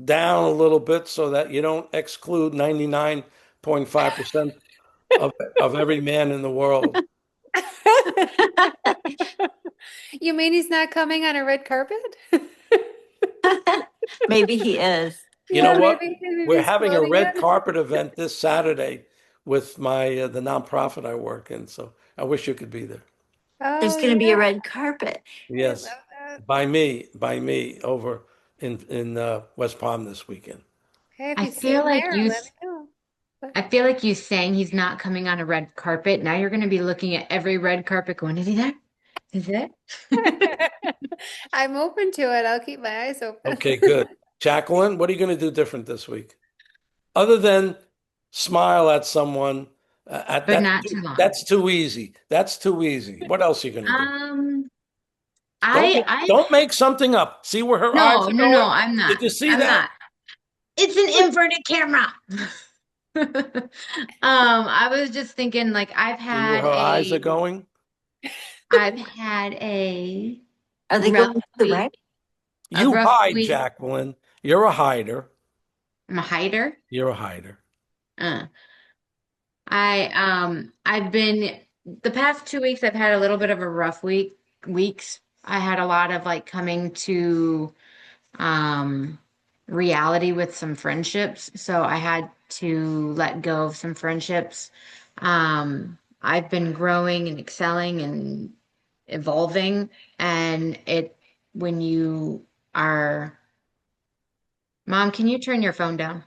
down a little bit so that you don't exclude 99.5% of every man in the world. You mean he's not coming on a red carpet? Maybe he is. You know Yeah, what? maybe We're he's having a floating red in. carpet event this Saturday with my the nonprofit I work in. So I wish you could be there. There's Oh going to be a yeah, red carpet. I Yes, love that. by me over in West Palm this weekend. Okay, if I you see feel him like there, you let me know. But I feel like you saying he's not coming on a red carpet. Now you're going to be looking at every red carpet going, is he there? Is he there? I'm open to it. I'll keep my eyes open. Okay, good. Jacqueline, what are you going to do different this week? Other than smile at someone, But not too long. that's too easy. That's too easy. What else are you going to do? Um, Don't I don't make something up. See where her eyes no, are no, no, going? I'm not. Did you see I'm that? not. It's an inverted camera. I was just thinking like See where her eyes are going? I've had Are they rough going to the week, red? a You rough hide, week. Jacqueline. You're a hider. I'm a hider. You're a hider. Uh, I've been the past 2 weeks I've had a little bit of a rough weeks. I had a lot of like coming to um reality with some friendships. So I had to let go of some friendships. I've been growing and excelling and evolving and it when you are Mom, can you turn your phone down?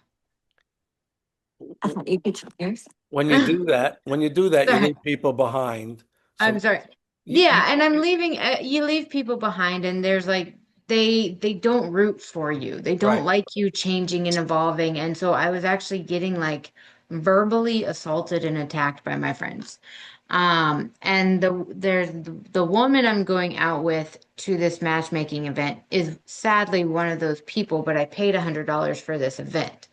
I thought you could yours. When you do that, you Sorry. leave people behind. I'm So sorry. you, Yeah, you and I'm leaving you leave people behind and there's like they don't root for you. They don't right. like you changing and evolving. And so I was actually getting like verbally assaulted and attacked by my friends. And the woman I'm going out with to this matchmaking event is sadly one of those people, but I paid $100 for this event.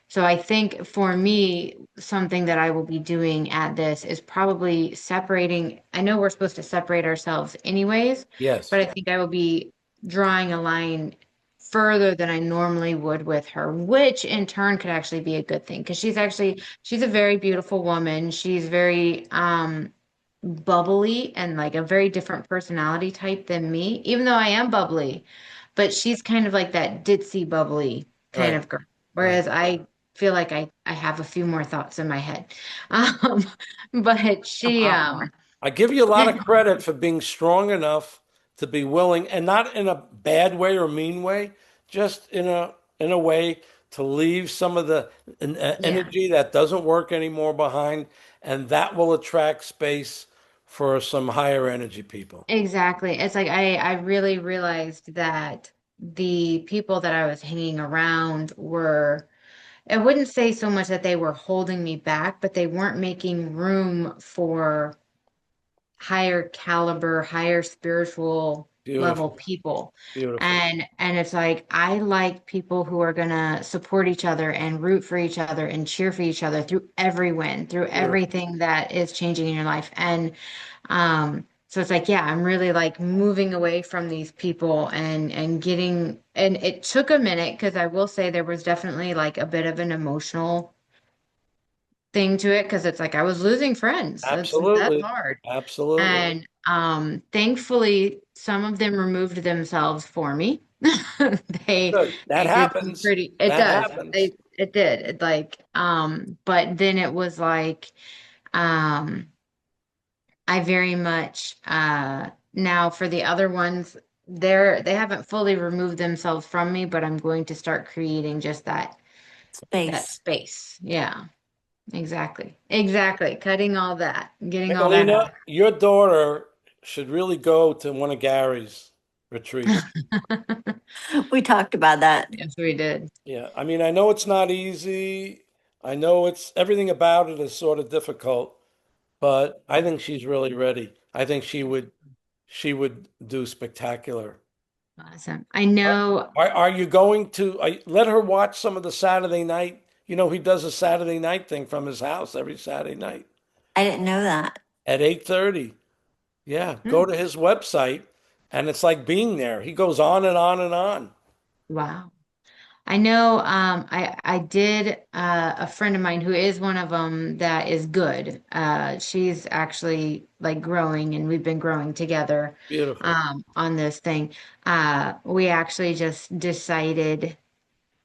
So I think for me, something that I will be doing at this is probably separating. I know we're supposed to separate ourselves anyways, but Yes. I think I will be drawing a line further than I normally would with her, which in turn could actually be a good thing because she's a very beautiful woman. She's very bubbly and like a very different personality type than me, even though I am bubbly, but she's kind of like that ditzy bubbly kind Right. of girl. Right. Whereas I feel like I have a few more thoughts in my head. Um, but A she lot more. I give you a lot of credit for being strong enough to be willing, and not in a bad way or mean way, just in a way to leave some of the yeah, energy that doesn't work anymore behind, and that will attract space for some higher energy people. exactly. It's like I really realized that the people that I was hanging around were I wouldn't say so much that they were holding me back, but they weren't making room for higher caliber, higher spiritual level Beautiful. people. Beautiful. And it's like I like people who are gonna support each other and root for each other and cheer for each other through every win, through Beautiful. everything that is changing in your life. And so it's like, yeah, I'm really like moving away from these people and getting and it took a minute because I will say there was definitely like a bit of an emotional thing to it because it's like I was losing friends. That's Absolutely. hard. Absolutely. And thankfully some of them removed themselves for me. They Good. That they did some happens. pretty it That does. happens. It did. It like but then it was like um I very much now for the other ones they haven't fully removed themselves from me, but I'm going to start creating just that Space. space. Yeah, exactly. Exactly. Cutting all that, getting all that Michelina, your daughter should really go to one of Gary's retreats. out. We talked about that. Yes, we did. Yeah, I mean, I know it's not easy. I know it's everything about it is sort of difficult, but I think she's really ready. I think she would. she would do spectacular. Awesome. I know. Are you going to let her watch some of the Saturday night? You know, he does a Saturday night thing from his house every Saturday night I didn't know that. at 8:30. Yeah, Hmm, go to his website and it's like being there. He goes on and on and on. wow. I know I did a friend of mine who is one of them that is good. She's actually like growing and we've been growing together Beautiful. on this thing. We actually just decided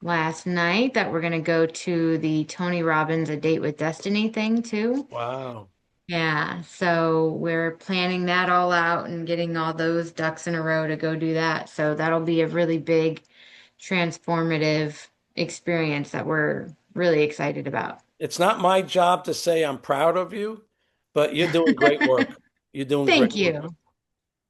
last night that we're gonna go to the Tony Robbins A Date with Destiny thing too. Wow. Yeah, so we're planning that all out and getting all those ducks in a row to go do that. So that'll be a really big transformative experience that we're really excited about. It's not my job to say I'm proud of you, but you're doing great work. You're doing great Thank work. you.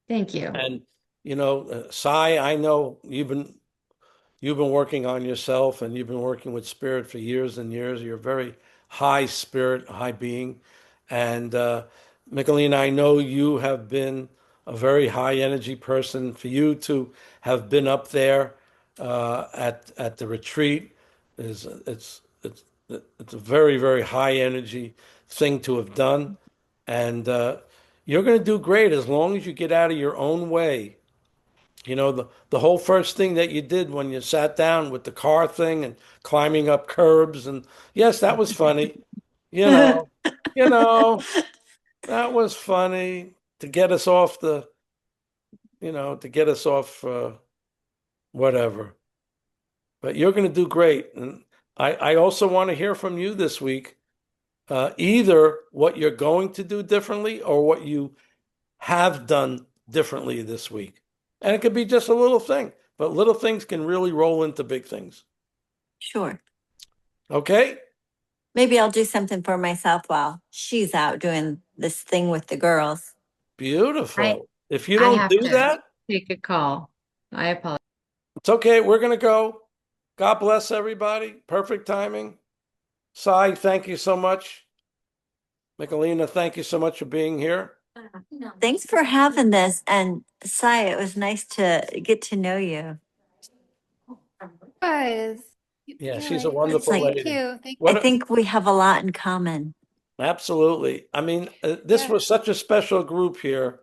Thank you. And Sai, I know you've been working on yourself and you've been working with spirit for years and years. You're a very high spirit, high being. And Michelina, I know you have been a very high energy person. For you to have been up there at the retreat is it's a very, very high energy thing to have done. And you're going to do great as long as you get out of your own way. You know, the whole first thing that you did when you sat down with the car thing and climbing up curbs, and yes, that was funny. You know, you know, that was funny to get us off to get us off whatever. But you're going to do great. And I also want to hear from you this week, either what you're going to do differently or what you have done differently this week. And it could be just a little thing, but little things can really roll into big things. Sure. Okay? Maybe I'll do something for myself while she's out doing this thing with the girls. I Beautiful. If you I don't have do to that, take a call. I apologize. it's okay. We're going to go. God bless everybody. Perfect timing. Sai, thank you so much. Michelina, thank you so much for being here. Thanks for having this. And Sai, it was nice to get to know you. Guys, Yeah, yeah, she's a It's wonderful like, thank lady. you. Thank I What? think we have a lot in common. Absolutely. I mean, this Yeah. was such a special group here.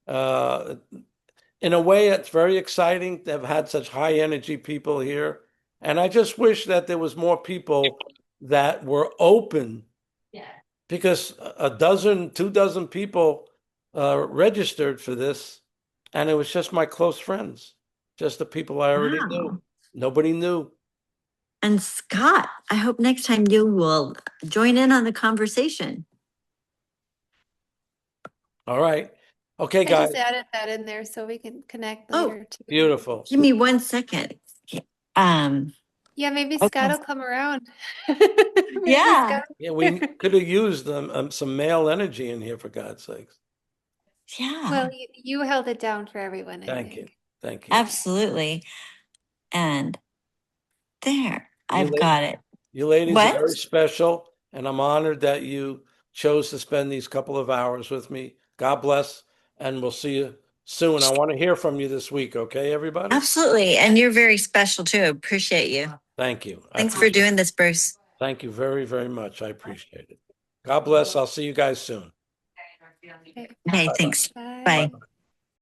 Uh, in a way, it's very exciting to have had such high energy people here. And I just wish that there was more people that were open because a dozen, 2 dozen people registered for this. And it was just my close friends, just the people I already knew. Wow. Nobody knew. And Scott, I hope next time you will join in on the conversation. All right. Okay, I guys. just added that in there so we can connect Oh, later too. Beautiful. give me 1 second. Um, Yeah, maybe okay. Scott will come around. Maybe Yeah, Scott. Yeah, we could have used some male energy in here, for God's sakes. yeah, Well, you held it down for everyone, I Thank you. think. Thank you. absolutely. And there, You, I've la- got it. you ladies are What? very special, and I'm honored that you chose to spend these couple of hours with me. God bless, and we'll see you soon. I want to hear from you this week, okay, everybody? Absolutely. And you're very special too. Appreciate you. Thank you. I Thanks for appreciate it. doing this, Bruce. Thank you very, very much. I appreciate it. God bless. I'll see you guys soon. Okay, Hey, Bye-bye. thanks. bye. Bye. Bye-bye.